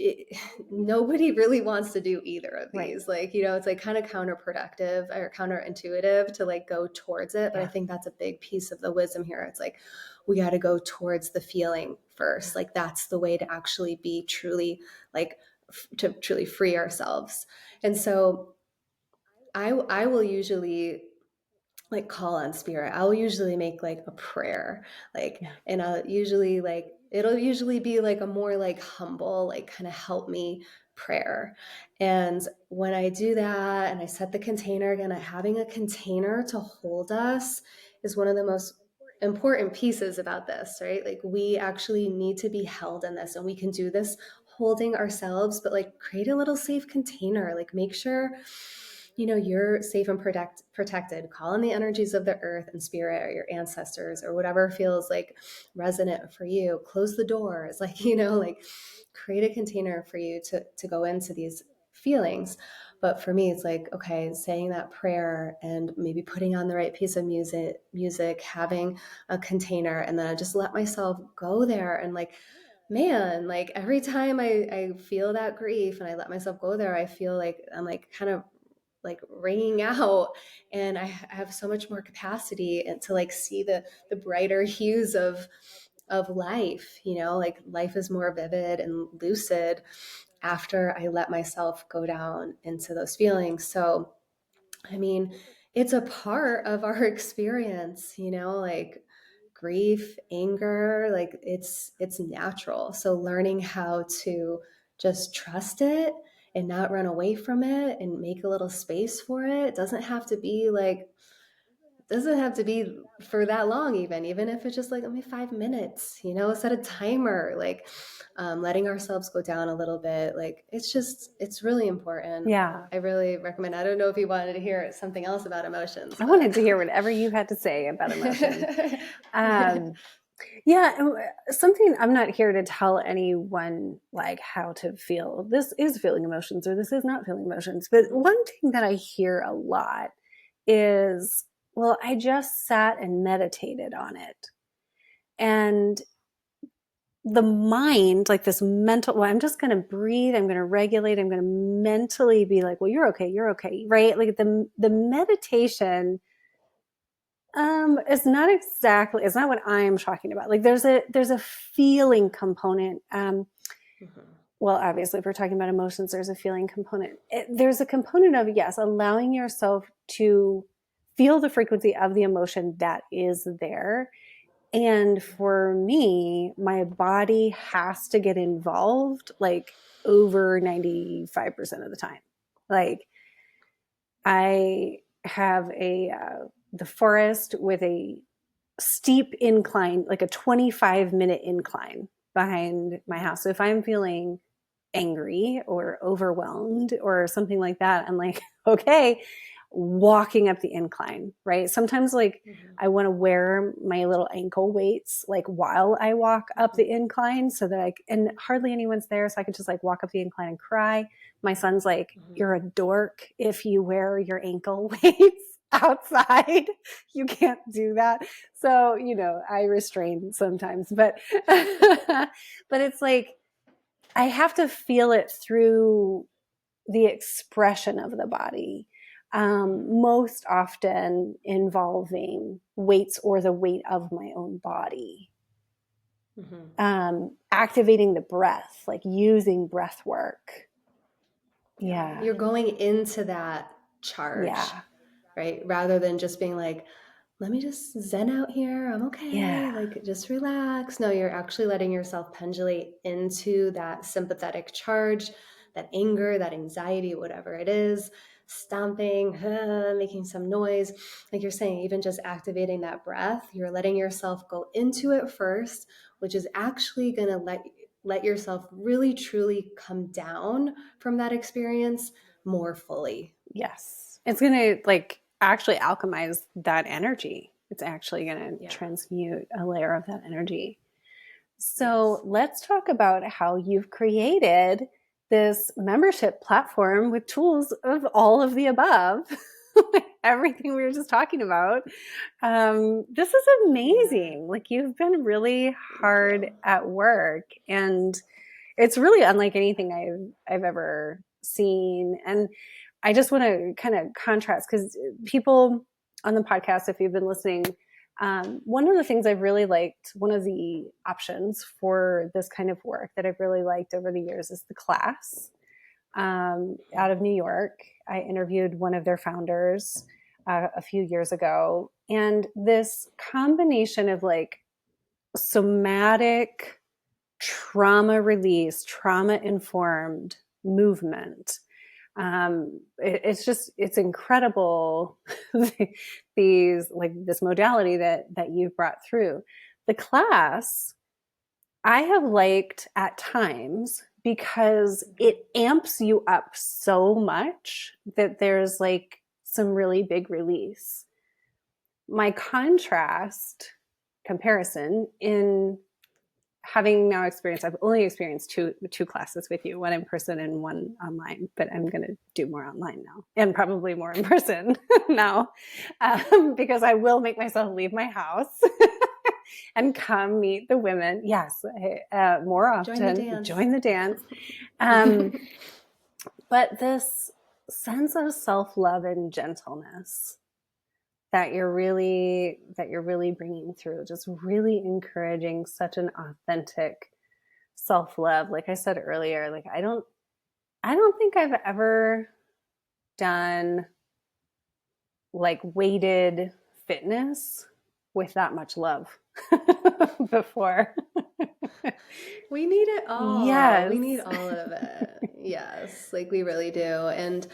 B: nobody really wants to do either of
A: Right.
B: these. Like, you know, it's like kind of counterproductive or counterintuitive to like go towards it. But I
A: Yeah.
B: think that's a big piece of the wisdom here. It's like, we got to go towards the feeling
A: Yeah.
B: first. Like, that's the way to actually be truly, like, to truly free ourselves. And so I will usually like call on spirit. I'll usually make like a prayer, like,
A: Yeah.
B: and I'll usually like, it'll usually be like a more like humble, like kind of help me prayer. And when I do that and I set the container again, having a container to hold us is one of the most important pieces about this, right? Like, we actually need to be held in this, and we can do this holding ourselves, but like create a little safe container, like make sure, you know, you're safe and protected. Call on the energies of the earth and spirit or your ancestors or whatever feels like resonant for you. Close the doors, like, you know, like create a container for you to go into these feelings. But for me, it's like, okay, saying that prayer and maybe putting on the right piece of music, having a container, and then I just let myself go there. And like, man, like every time I feel that grief and I let myself go there, I feel like I'm like kind of like ringing out, and I have so much more capacity and to like see the brighter hues of life, you know, like life is more vivid and lucid after I let myself go down into those feelings. So I mean, it's a part of our experience, you know, like grief, anger, like it's natural. So learning how to just trust it and not run away from it and make a little space for it. It doesn't have to be like, doesn't have to be for that long, even if it's just like only 5 minutes, you know, set a timer, like letting ourselves go down a little bit. Like, it's just, it's really important.
A: Yeah.
B: I really recommend. I don't know if you wanted to hear something else about emotions,
A: I
B: but
A: wanted to hear whatever you had to say about emotions. Um, yeah, something, I'm not here to tell anyone like how to feel. This is feeling emotions or this is not feeling emotions. But one thing that I hear a lot is, well, I just sat and meditated on it. And the mind, like this mental, well, I'm just going to breathe, I'm going to regulate, I'm going to mentally be like, well, you're okay, right? Like the meditation it's not exactly, it's not what I'm talking about. Like there's a feeling component. Well, obviously if we're talking about emotions, there's a feeling component. There's a component of, yes, allowing yourself to feel the frequency of the emotion that is there. And for me, my body has to get involved like over 95% of the time. Like I have the forest with a steep incline, like a 25-minute incline behind my house. So if I'm feeling angry or overwhelmed or something like that, I'm like, okay, walking up the incline, right? Sometimes like I want to wear my little ankle weights like while I walk up the incline so that and hardly anyone's there. So I could just like walk up the incline and cry. My son's like, you're a dork if you wear your ankle weights outside. You can't do that. So, you know, I restrain sometimes, but, but it's like, I have to feel it through the expression of the body, most often involving weights or the weight of my own body. Activating the breath, like using breath work.
B: Yeah,
A: Yeah.
B: you're going into that charge,
A: Yeah.
B: right? Rather than just being like, let me just zen out here. I'm okay.
A: Yeah.
B: Like, just relax. No, you're actually letting yourself pendulate into that sympathetic charge, that anger, that anxiety, whatever it is, stomping, making some noise. Like you're saying, even just activating that breath, you're letting yourself go into it first, which is actually going to let yourself really truly come down from that experience more fully.
A: Yes. It's going to like actually alchemize that energy. It's actually going to
B: Yeah.
A: transmute a layer of that energy. So
B: Yes.
A: let's talk about how you've created this membership platform with tools of all of the above. Everything we were just talking about. This is
B: Yeah.
A: amazing. Like you've been really
B: Thank
A: hard
B: you.
A: at work, and it's really unlike anything I've ever seen. And I just want to kind of contrast because people on the podcast, if you've been listening, one of the things I've really liked, one of the options for this kind of work that I've really liked over the years is the class out of New York. I interviewed one of their founders a few years ago, and this combination of like somatic trauma release, trauma informed movement. It's incredible these like this modality that you've brought through the class. I have liked at times because it amps you up so much that there's like some really big release. My contrast comparison in having now experienced, I've only experienced two classes with you, one in person and one online, but I'm going to do more online now and probably more in person now because I will make myself leave my house and come meet the women. Yes, more
B: Join the
A: often,
B: dance.
A: join the dance. Um, but this sense of self-love and gentleness that you're really bringing through, just really encouraging such an authentic self-love. Like I said earlier, like I don't think I've ever done like weighted fitness with that much love before.
B: We need it all.
A: Yes.
B: We need all of it. Yes, like we really do. And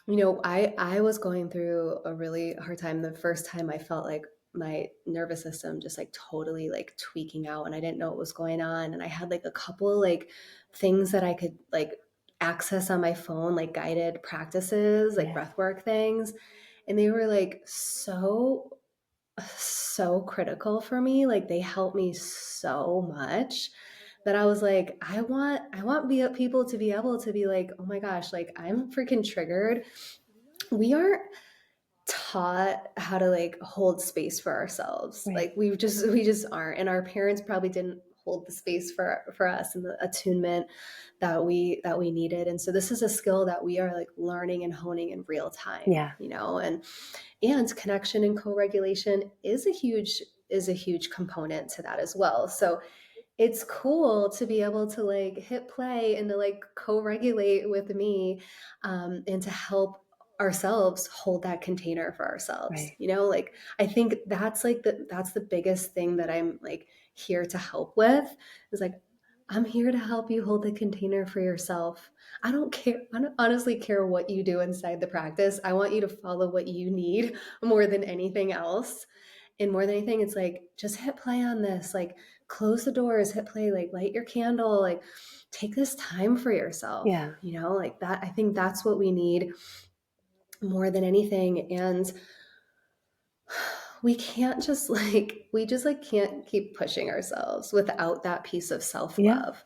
B: I was going through a really hard time the first time I felt like my nervous system just like totally like tweaking out and I didn't know what was going on and I had like a couple like things that I could like access on my phone like guided practices, like
A: Yeah.
B: breath work things, and they were like so critical for me. Like they helped me so much that I was like, I want people to be able to be like, oh my gosh, like I'm freaking triggered. We aren't taught how to like hold space for ourselves.
A: Right.
B: Like we just aren't. And our parents probably didn't hold the space for us and the attunement that we needed. And so this is a skill that we are like learning and honing in real time,
A: Yeah.
B: and connection and co-regulation is a huge component to that as well. So it's cool to be able to like hit play and to like co-regulate with me, and to help ourselves hold that container for ourselves.
A: Right.
B: Like I think that's the biggest thing that I'm like here to help with, is like I'm here to help you hold the container for yourself. I don't honestly care what you do inside the practice. I want you to follow what you need more than anything else. And more than anything, it's like, just hit play on this. Like, close the doors, hit play, like, light your candle, like, take this time for yourself,
A: Yeah.
B: like that. I think that's what we need more than anything. And we just like can't keep pushing ourselves without that piece of self
A: Yeah.
B: love.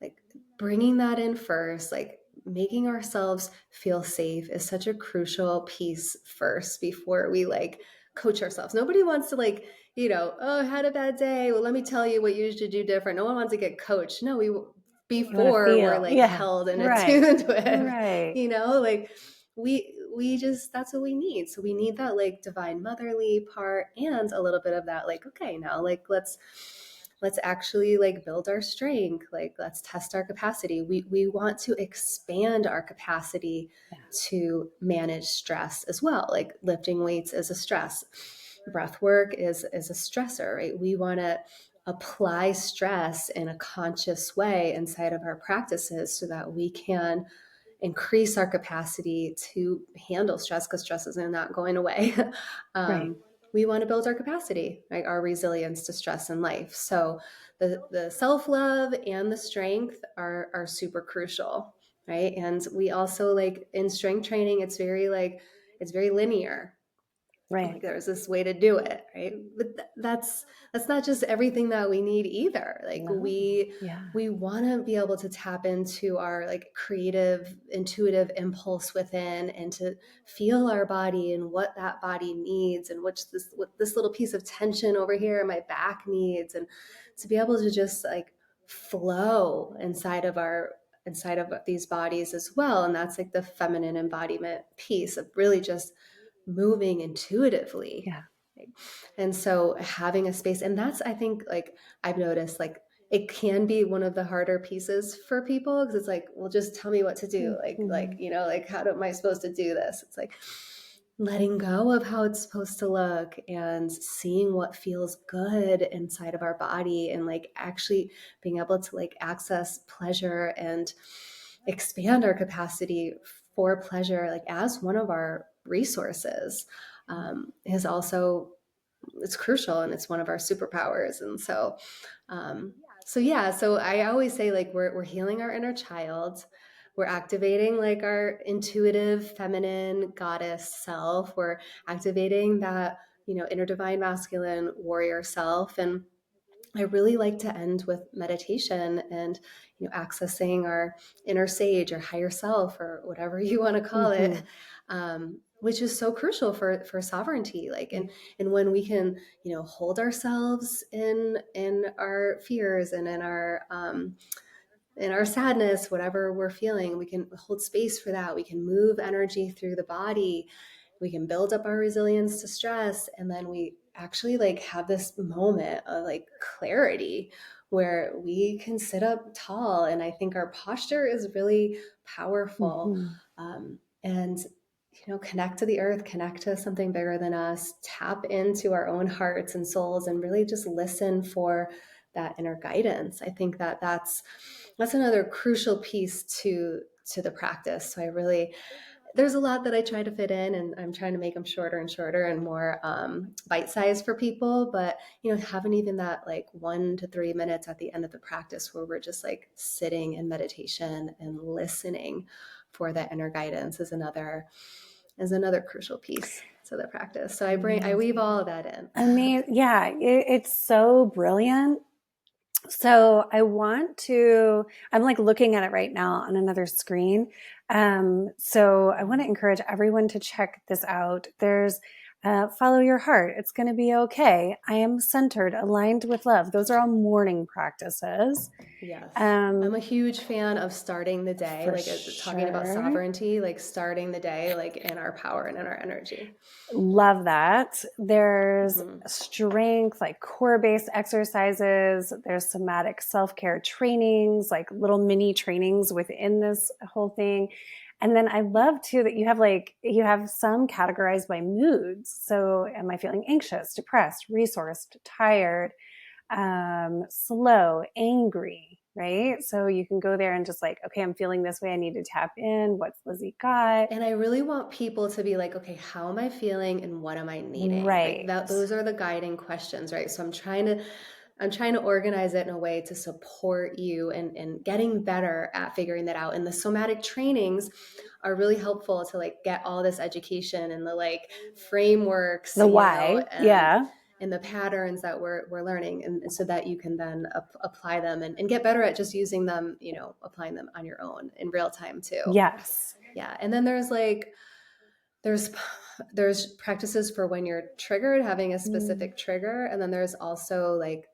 B: Like, bringing that in first, like, making ourselves feel safe is such a crucial piece first before we like coach ourselves. Nobody wants to like, oh, I had a bad day. Well, let me tell you what you should do different. No one wants to get coached. No,
A: You want to
B: before we're
A: feel.
B: like
A: Yeah.
B: held and
A: Right.
B: attuned with,
A: Right.
B: like we just, that's what we need. So we need that like divine motherly part and a little bit of that like, okay, now like let's actually like build our strength, like let's test our capacity. We want to expand our capacity
A: Yeah.
B: to manage stress as well. Like lifting weights is a stress, breath work is a stressor, right? We want to apply stress in a conscious way inside of our practices so that we can increase our capacity to handle stress, because stress is not going away.
A: Right.
B: We want to build our capacity, right? Our resilience to stress in life. So the self-love and the strength are super crucial, right? And we also, like, in strength training, it's very linear.
A: Right.
B: Like, there's this way to do it, right? But that's not just everything that we need either. Like,
A: No. Yeah.
B: we want to be able to tap into our, like, creative, intuitive impulse within, and to feel our body and what that body needs, and what this little piece of tension over here in my back needs, and to be able to just, like, flow inside of these bodies as well. And that's, like, the feminine embodiment piece of really just moving intuitively.
A: Yeah.
B: And so having a space, and that's, I think, like, I've noticed, like, it can be one of the harder pieces for people, because it's like, well, just tell me what to do.
A: Mm-hmm.
B: Like, am I supposed to do this? It's like letting go of how it's supposed to look and seeing what feels good inside of our body, and, like, actually being able to, like, access pleasure and expand our capacity for pleasure, like, as one of our resources, is also, it's crucial, and it's one of our superpowers. And so yeah, so I always say, like, we're healing our inner child, we're activating, like, our intuitive feminine goddess self, we're activating that, inner divine masculine warrior self. And I really like to end with meditation and, accessing our inner sage or higher self, or whatever you want to call it,
A: Mm-hmm.
B: which is so crucial for sovereignty. Like, and when we can, hold ourselves in our fears and in our sadness, whatever we're feeling, we can hold space for that. We can move energy through the body. We can build up our resilience to stress. And then we actually, like, have this moment of, like, clarity where we can sit up tall. And I think our posture is really powerful.
A: Mm-hmm.
B: And, connect to the earth, connect to something bigger than us, tap into our own hearts and souls, and really just listen for that inner guidance. I think that that's another crucial piece to the practice. So there's a lot that I try to fit in, and I'm trying to make them shorter and shorter and more bite-sized for people. But, having even that, like, 1 to 3 minutes at the end of the practice where we're just, like, sitting in meditation and listening for that inner guidance is another crucial piece to the practice. So I weave all of that in.
A: Yeah, it's so brilliant. So I'm, like, looking at it right now on another screen. So I want to encourage everyone to check this out. There's follow your heart. It's going to be okay. I am centered, aligned with love. Those are all morning practices.
B: Yes.
A: Um,
B: I'm a huge fan of starting the day,
A: for
B: like, talking about
A: sure.
B: sovereignty, like starting the day, like, in our power and in our energy.
A: Love that. There's
B: Mm-hmm.
A: strength, like core-based exercises. There's somatic self-care trainings, like little mini trainings within this whole thing. And then I love too that you have some categorized by moods. So am I feeling anxious, depressed, resourced, tired, slow, angry, right? So you can go there and just, like, okay, I'm feeling this way. I need to tap in. What's Lizzy got?
B: And I really want people to be like, okay, how am I feeling and what am I needing? Like,
A: Right.
B: those are the guiding questions, right? So I'm trying to organize it in a way to support you and getting better at figuring that out. And the somatic trainings are really helpful to, like, get all this education and the, like, frameworks,
A: The why. Yeah.
B: and the patterns that we're learning, and so that you can then apply them and get better at just using them, applying them on your own in real time too.
A: Yes.
B: Yeah. And then there's practices for when you're triggered, having a specific trigger, and then there's also, like,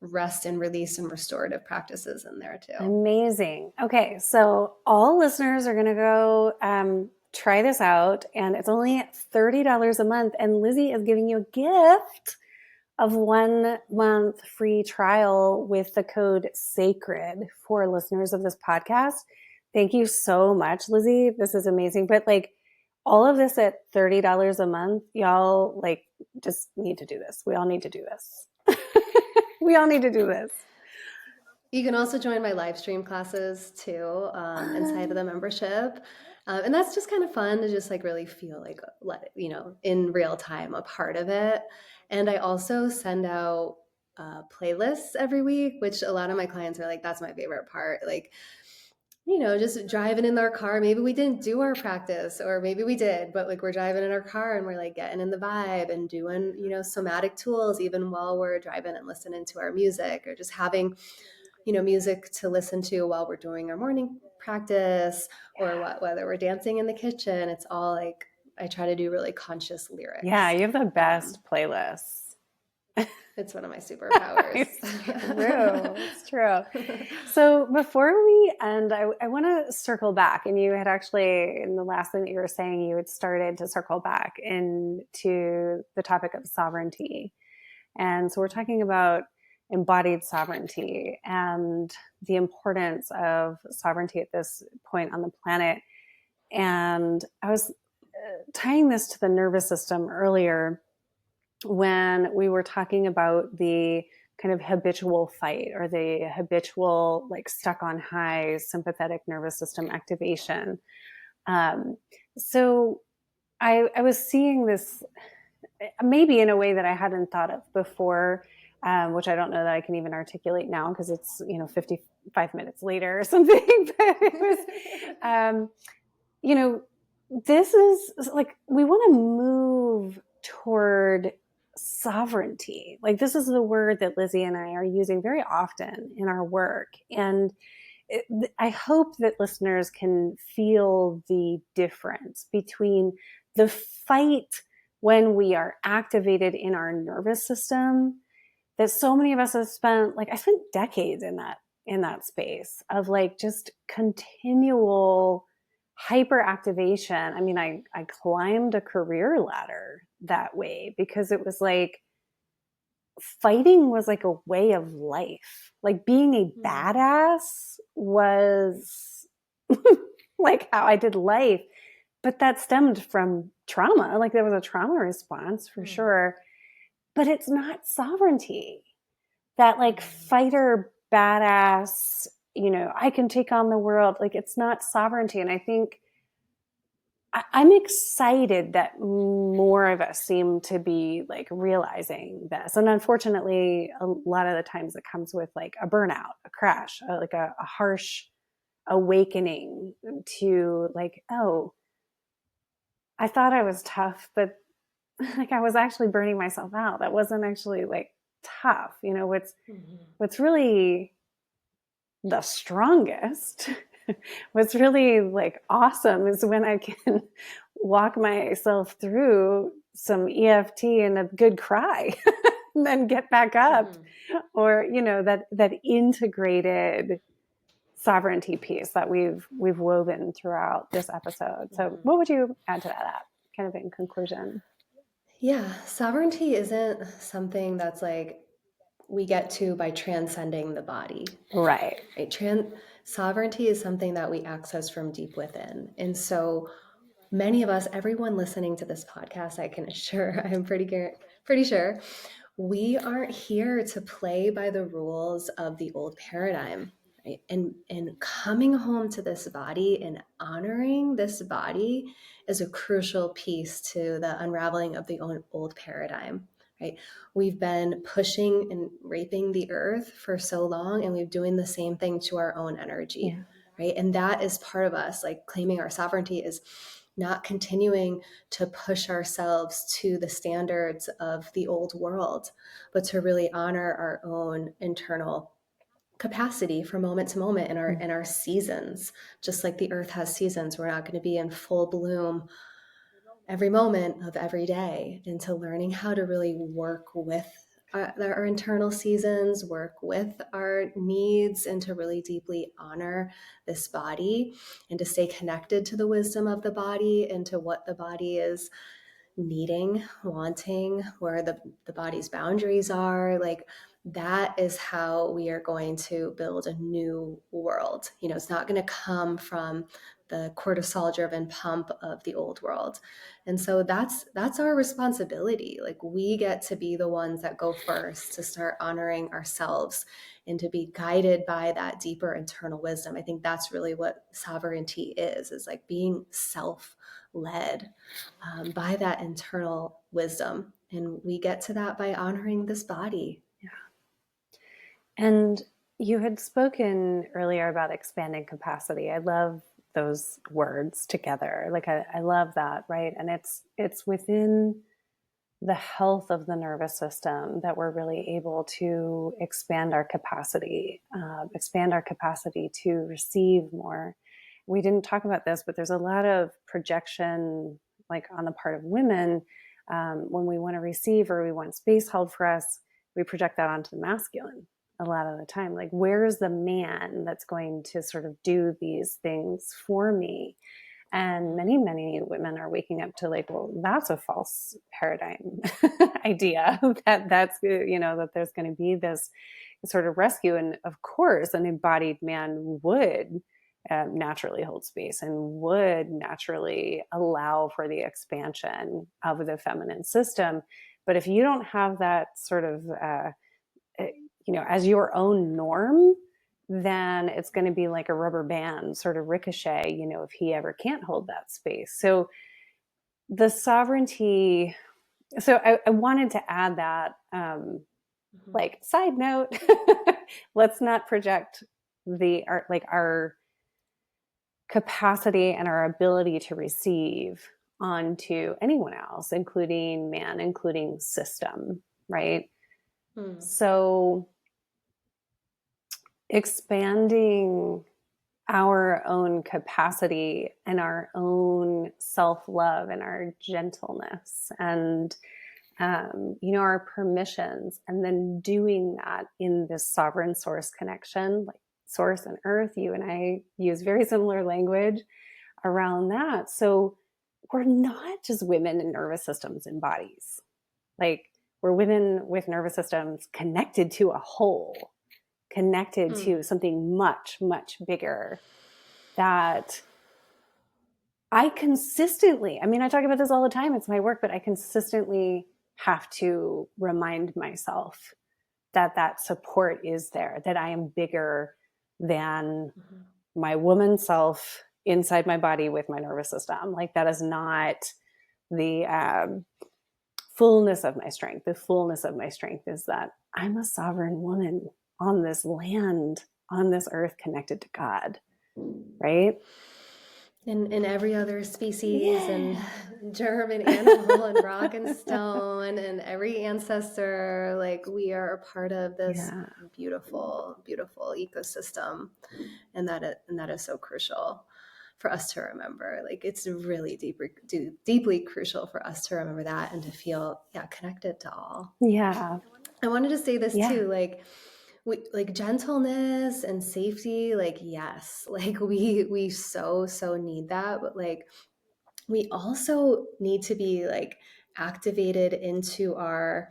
B: rest and release and restorative practices in there too.
A: Amazing. Okay, so all listeners are going to go try this out, and it's only $30 a month. And Lizzy is giving you a gift of 1 month free trial with the code SACRED for listeners of this podcast. Thank you so much, Lizzy. This is amazing. But, like, all of this at $30 a month, y'all, like, just need to do this. We all need to do this. We all need to do this.
B: You can also join my live stream classes too, inside of the membership. And that's just kind of fun to just like really feel like, in real time a part of it. And I also send out playlists every week, which a lot of my clients are like, that's my favorite part. Like, just driving in our car. Maybe we didn't do our practice, or maybe we did, but like we're driving in our car and we're like getting in the vibe and doing, somatic tools even while we're driving and listening to our music, or just having music to listen to while we're doing our morning practice, or whether we're dancing in the kitchen. It's all like I try to do really conscious
A: Yeah,
B: lyrics.
A: you have the best playlists.
B: It's one of my superpowers.
A: It's true. It's true. So before we end, I want to circle back. And you had actually, in the last thing that you were saying, you had started to circle back into the topic of sovereignty. And so we're talking about embodied sovereignty and the importance of sovereignty at this point on the planet. And I was tying this to the nervous system earlier when we were talking about the kind of habitual fight, or the habitual like stuck on high sympathetic nervous system activation. So I was seeing this maybe in a way that I hadn't thought of before, which I don't know that I can even articulate now because it's 55 minutes later or something. But it was, this is like we want to move toward sovereignty. Like this is the word that Lizzy and I are using very often in our work, and I hope that listeners can feel the difference between the fight when we are activated in our nervous system, that so many of us have spent, like I spent decades in that space of like just continual hyperactivation. I mean, I climbed a career ladder that way because it was like fighting was like a way of life. Like being a badass was like how I did life. But that stemmed from trauma. Like there was a trauma response for sure. But it's not sovereignty. That like fighter badass, I can take on the world. Like it's not sovereignty. And I think I'm excited that more of us seem to be like realizing this. And unfortunately, a lot of the times it comes with like a burnout, a crash, like a harsh awakening to like, oh, I thought I was tough, but like I was actually burning myself out. That wasn't actually like tough. What's really the strongest, what's really like awesome is when I can walk myself through some EFT and a good cry and then get back up. Or, that integrated sovereignty piece that we've woven throughout this episode. So what would you add to that kind of in conclusion?
B: Yeah, sovereignty isn't something that's like we get to by transcending the body.
A: Right.
B: Sovereignty is something that we access from deep within. And so many of us, everyone listening to this podcast, I can assure, I'm pretty sure, we aren't here to play by the rules of the old paradigm. Right? And coming home to this body and honoring this body is a crucial piece to the unraveling of the old paradigm. Right? We've been pushing and raping the earth for so long, and we're doing the same thing to our own energy. Yeah. Right? And that is part of us, like claiming our sovereignty is not continuing to push ourselves to the standards of the old world, but to really honor our own internal capacity from moment to moment in our seasons. Just like the earth has seasons, we're not going to be in full bloom every moment of every day. Into learning how to really work with our internal seasons, work with our needs, and to really deeply honor this body, and to stay connected to the wisdom of the body and to what the body is needing, wanting, where the body's boundaries are. Like that is how we are going to build a new world. You know, it's not going to come from the cortisol driven pump of the old world. And so that's our responsibility. Like, we get to be the ones that go first to start honoring ourselves and to be guided by that deeper internal wisdom. I think that's really what sovereignty is like being self-led by that internal wisdom. And we get to that by honoring this body.
A: And you had spoken earlier about expanding capacity. I love those words together. Like I love that, right? And it's within the health of the nervous system that we're really able to expand our capacity to receive more. We didn't talk about this, but there's a lot of projection, like on the part of women, when we want to receive or we want space held for us, we project that onto the masculine a lot of the time. Like, where's the man that's going to sort of do these things for me? And many women are waking up to, like, well, that's a false paradigm idea that there's going to be this sort of rescue. And of course, an embodied man would naturally hold space and would naturally allow for the expansion of the feminine system. But if you don't have that sort of, as your own norm, then it's going to be like a rubber band sort of ricochet, if he ever can't hold that space. So the sovereignty, so I wanted to add that, like, side note, let's not project our capacity and our ability to receive onto anyone else, including man, including system, right? So expanding our own capacity and our own self-love and our gentleness and our permissions, and then doing that in this sovereign source connection, like source and earth. You and I use very similar language around that. So we're not just women in nervous systems and bodies. Like, we're women with nervous systems connected to a whole, connected to something much, much bigger that I talk about this all the time. It's my work, but I consistently have to remind myself that support is there, that I am bigger than my woman self inside my body with my nervous system. Like, that is not the fullness of my strength. The fullness of my strength is that I'm a sovereign woman on this land, on this earth, connected to God, right?
B: In every other species and germ and animal and rock and stone and every ancestor, like, we are a part of this beautiful, beautiful ecosystem. And that is so crucial for us to remember. Like, it's really deeply crucial for us to remember that and to feel connected to all.
A: Yeah.
B: I wanted to say this too, like gentleness and safety, like, yes, like we so need that, but like, we also need to be like activated into our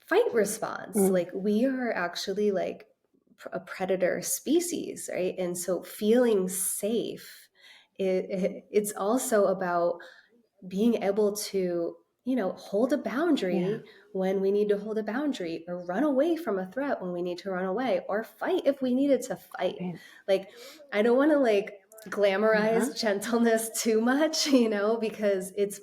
B: fight response. Like, we are actually like a predator species, right? And so feeling safe, it's also about being able to, hold a boundary when we need to hold a boundary, or run away from a threat when we need to run away, or fight if we needed to fight. Like, I don't want to like glamorize gentleness too much, because it's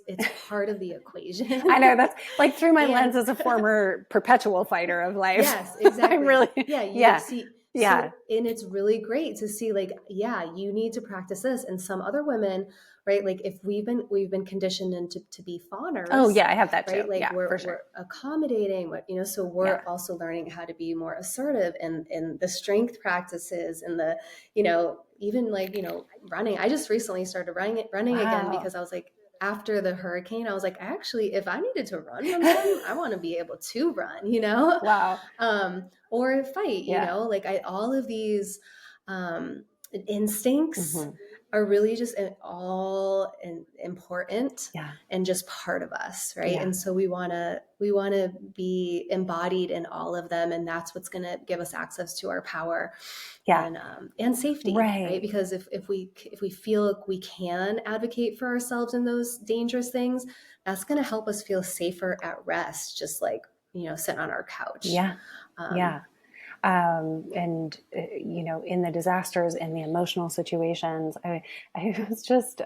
B: part of the equation.
A: I know, that's like through my lens as a former perpetual fighter of life.
B: Yes, exactly.
A: I'm really,
B: So, and it's really great to see, like, you need to practice this. And some other women, right? Like, if we've been conditioned into to be fawners.
A: Oh yeah, I have that too.
B: Right? Like,
A: we're
B: accommodating, so we're also learning how to be more assertive in the strength practices and the, even like, running. I just recently started running again, because I was like, after the hurricane, I was like, actually, if I needed to run from something, I want to be able to run,
A: Wow.
B: Or fight, like all of these instincts are really just all important
A: Yeah.
B: and just part of us, right?
A: Yeah.
B: And so we want to be embodied in all of them, and that's what's going to give us access to our power
A: Yeah.
B: and safety, right?
A: Right.
B: Because if we feel like we can advocate for ourselves in those dangerous things, that's going to help us feel safer at rest, just like, sitting on our couch.
A: Yeah.
B: Um,
A: Yeah. And in the disasters and the emotional situations, I was just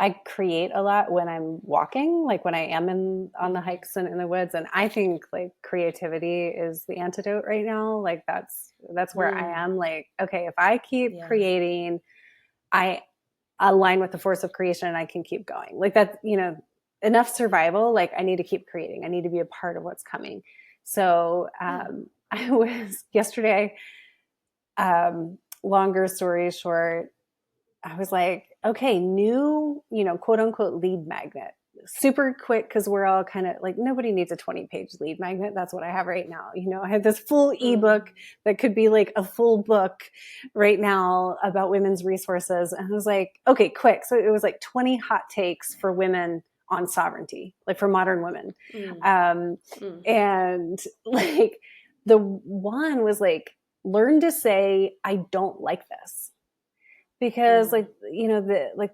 A: I create a lot when I'm walking, like when I am on the hikes and in the woods. And I think like creativity is the antidote right now. Like that's where I
B: mm,
A: am. Like, okay, if I keep
B: yeah.
A: creating, I align with the force of creation and I can keep going. Like that, enough survival. Like I need to keep creating. I need to be a part of what's coming. So
B: Yeah.
A: I was yesterday, longer story short, I was like, okay, new, quote unquote lead magnet. Super quick because we're all kind of like, nobody needs a 20-page lead magnet. That's what I have right now. I have this full
B: Mm.
A: ebook that could be like a full book right now about women's resources. And I was like, okay, quick. So it was like 20 hot takes for women on sovereignty, like for modern women.
B: Mm.
A: Um,
B: Mm.
A: and like the one was like, learn to say, I don't like this, because
B: Mm.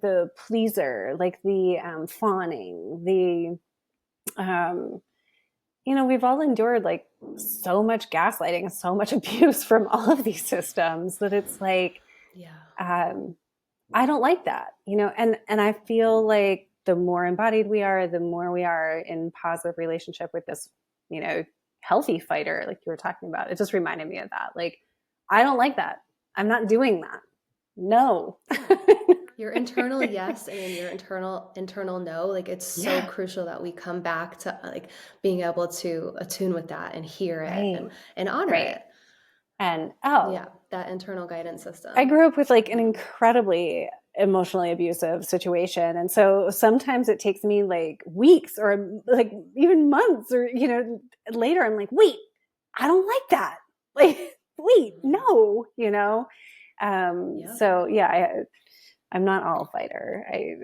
A: the pleaser, like the fawning, the we've all endured like so much gaslighting and so much abuse from all of these systems that it's like,
B: Yeah.
A: um, I don't like that, and I feel like the more embodied we are, the more we are in positive relationship with this, healthy fighter, like you were talking about. It just reminded me of that. Like, I don't like that. I'm not doing that. No.
B: Yeah. Your internal yes and then your internal no, like it's so
A: Yeah.
B: crucial that we come back to like being able to attune with that and hear it
A: Right.
B: and honor
A: Right.
B: it.
A: And
B: Yeah, that internal guidance
A: I
B: system.
A: grew up with like an
B: Hmm.
A: incredibly emotionally abusive situation. And so sometimes it takes me like weeks or like even months or, later I'm like, wait, I don't like that. Like, wait,
B: Hmm.
A: no,
B: Yep.
A: so yeah, I'm not all fighter. I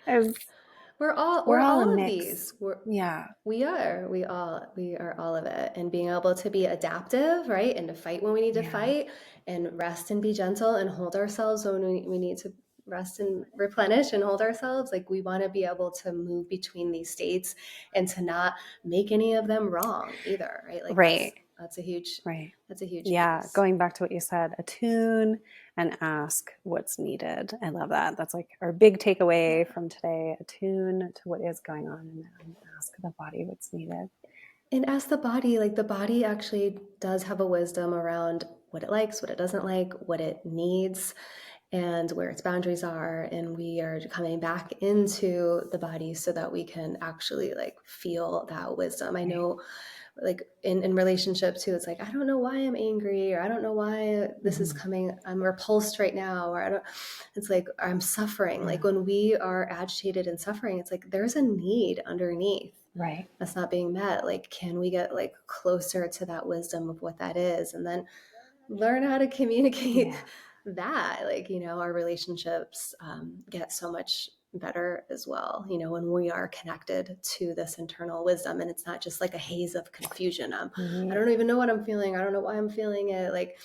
A: we're
B: We're
A: all a
B: all of
A: mix.
B: these. We're
A: Yeah.
B: we are all of it, and being able to be adaptive, right? And to fight when we need to
A: Yeah.
B: fight, and rest and be gentle and hold ourselves when we need to rest and replenish and hold ourselves. Like we want to be able to move between these states and to not make any of them wrong either, right? Like that's
A: Right.
B: that's a huge
A: Right.
B: that's a huge
A: Yeah.
B: piece.
A: Going back to what you said, attune and ask what's needed. I love that. That's like our big takeaway
B: Yeah.
A: from today. Attune to what is going on and then ask the body what's needed.
B: And as the body, like the body actually does have a wisdom around what it likes, what it doesn't like, what it needs, and where its boundaries are. And we are coming back into the body so that we can actually like feel that wisdom. I
A: Right.
B: know like in relationship too, it's like, I don't know why I'm angry, or I don't know why this is
A: Mm-hmm.
B: coming, I'm repulsed right now, or I don't, it's like I'm suffering.
A: Yeah.
B: Like when we are agitated and suffering, it's like there's a need underneath
A: Right.
B: that's not being met. Like can we get like closer to that wisdom of what that is, and then learn how to communicate
A: Yeah.
B: that, like, our relationships get so much better as well, when we are connected to this internal wisdom, and it's not just like a haze of confusion. I
A: Yeah.
B: don't even know what I'm feeling, I don't know why I'm feeling it, like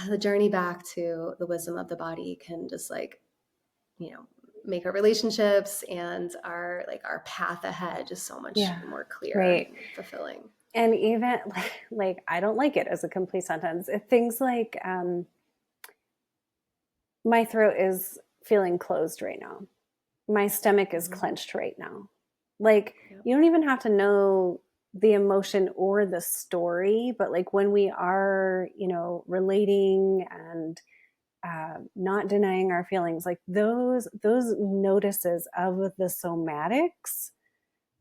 B: the journey back to the wisdom of the body can just like, you know make our relationships and our path ahead just so much
A: Yeah.
B: more clear
A: Right.
B: and fulfilling.
A: And even like I don't like it as a complete sentence. Things like my throat is feeling closed right now. My stomach is
B: Hmm.
A: clenched right now. Like,
B: Yep.
A: you don't even have to know the emotion or the story, but like when we are, relating and not denying our feelings, like those notices of the somatics,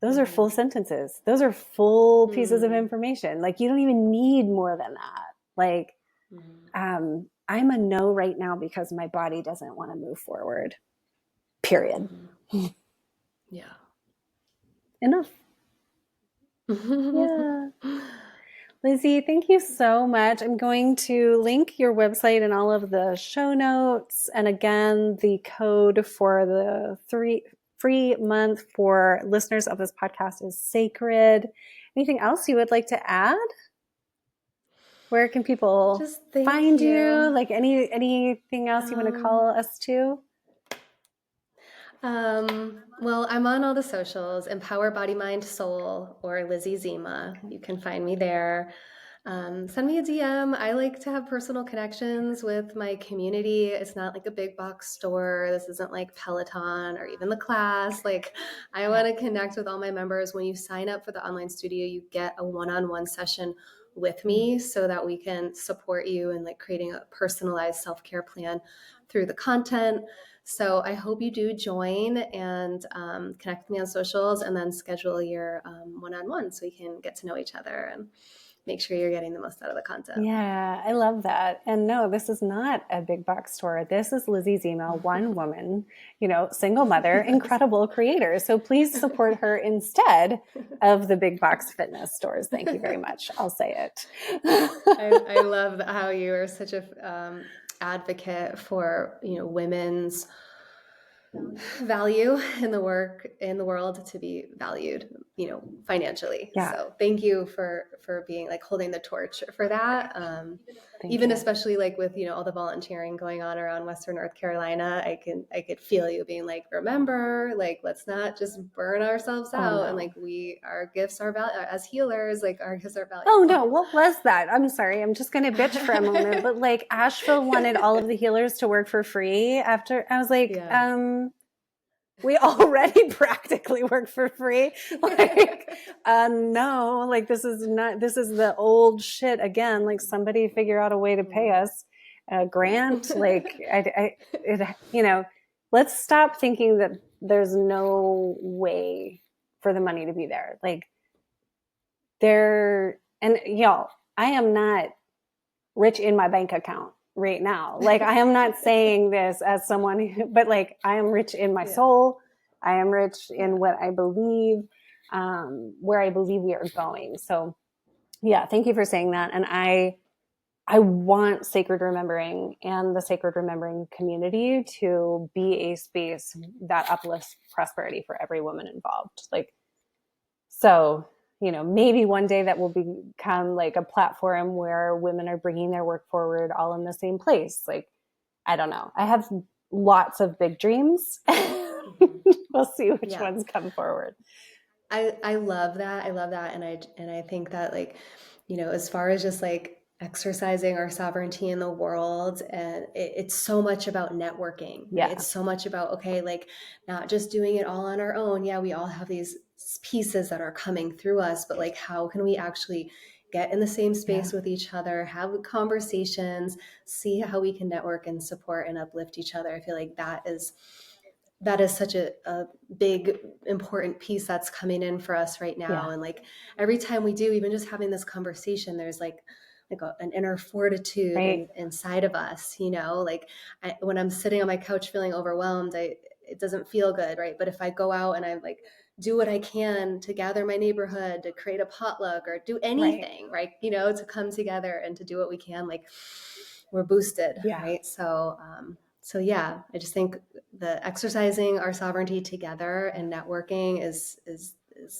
A: those are
B: Hmm.
A: full sentences. Those are full pieces of
B: Mm.
A: information. Like you don't even need more than that. Like,
B: Mhm.
A: I'm a no right now because my body doesn't want to move forward. Period.
B: Mhm. Yeah.
A: Enough. Yeah. Lizzy, thank you so much. I'm going to link your website in all of the show notes. And again, the code for the free month for listeners of this podcast is sacred. Anything else you would like to add? Where can people
B: Just thank
A: find you?
B: you.
A: Like anything else you want to call us to?
B: Well, I'm on all the socials, Empower Body, Mind, Soul, or Lizzy Zima. You can find me there. Send me a DM. I like to have personal connections with my community. It's not like a big box store. This isn't like Peloton or even the class. Like, I want to connect with all my members. When you sign up for the online studio, you get a one-on-one session with me so that we can support you in like creating a personalized self-care plan through the content. So I hope you do join and connect with me on socials, and then schedule your one-on-one so we can get to know each other and make sure you're getting the most out of the content.
A: Yeah, I love that. And no, this is not a big box store. This is Lizzy Zima, one woman, single mother, incredible creator. So please support her instead of the big box fitness stores. Thank you very much. I'll say it.
B: I love how you are such a advocate for women's value in the world to be valued financially.
A: Yeah.
B: So thank you for being like holding the torch for that. Even especially like with all the volunteering going on around Western North Carolina, I could feel you being like, remember, like, let's not just burn ourselves out. And like our gifts are value as healers, like our gifts are valuable.
A: Oh no, what was that? I'm sorry, I'm just gonna bitch for a moment, but like Asheville wanted all of the healers to work for free after. I was like, we already practically work for free. Like, no, like this is the old shit again. Like, somebody figure out a way to pay us a grant. Like, let's stop thinking that there's no way for the money to be there. Like, and y'all, I am not rich in my bank account right now. Like, I am not saying this as someone but like, I am rich in my soul. I am rich in what I believe, where I believe we are going. So yeah, thank you for saying that. And I want Sacred Remembering and the Sacred Remembering community to be a space that uplifts prosperity for every woman involved. Like, so maybe one day that will become like a platform where women are bringing their work forward all in the same place. Like, I don't know. I have lots of big dreams. We'll see which ones come forward.
B: I love that. I love that. And I think that like, as far as just like exercising our sovereignty in the world, and it's so much about networking. Right? It's so much about, okay, like not just doing it all on our own. Yeah, we all have these pieces that are coming through us, but like, how can we actually get in the same space with each other, have conversations, see how we can network and support and uplift each other. I feel like that is such a big, important piece that's coming in for us right now. Yeah. And like every time we do, even just having this conversation, there's like an inner fortitude inside of us, like when I'm sitting on my couch feeling overwhelmed, it doesn't feel good. Right. But if I go out and I like do what I can to gather my neighborhood, to create a potluck or do anything, right. To come together and to do what we can, like we're boosted. Yeah. Right. So yeah, I just think the exercising our sovereignty together and networking is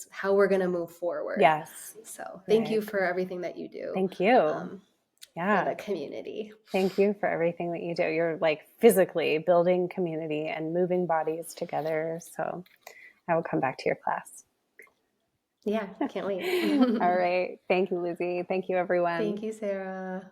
B: how we're going to move forward.
A: Yes.
B: So thank you for everything that you do.
A: Thank you.
B: For the community.
A: Thank you for everything that you do. You're like physically building community and moving bodies together. So I will come back to your class.
B: Yeah, can't wait.
A: All right. Thank you, Lizzy. Thank you, everyone.
B: Thank you, Sarah.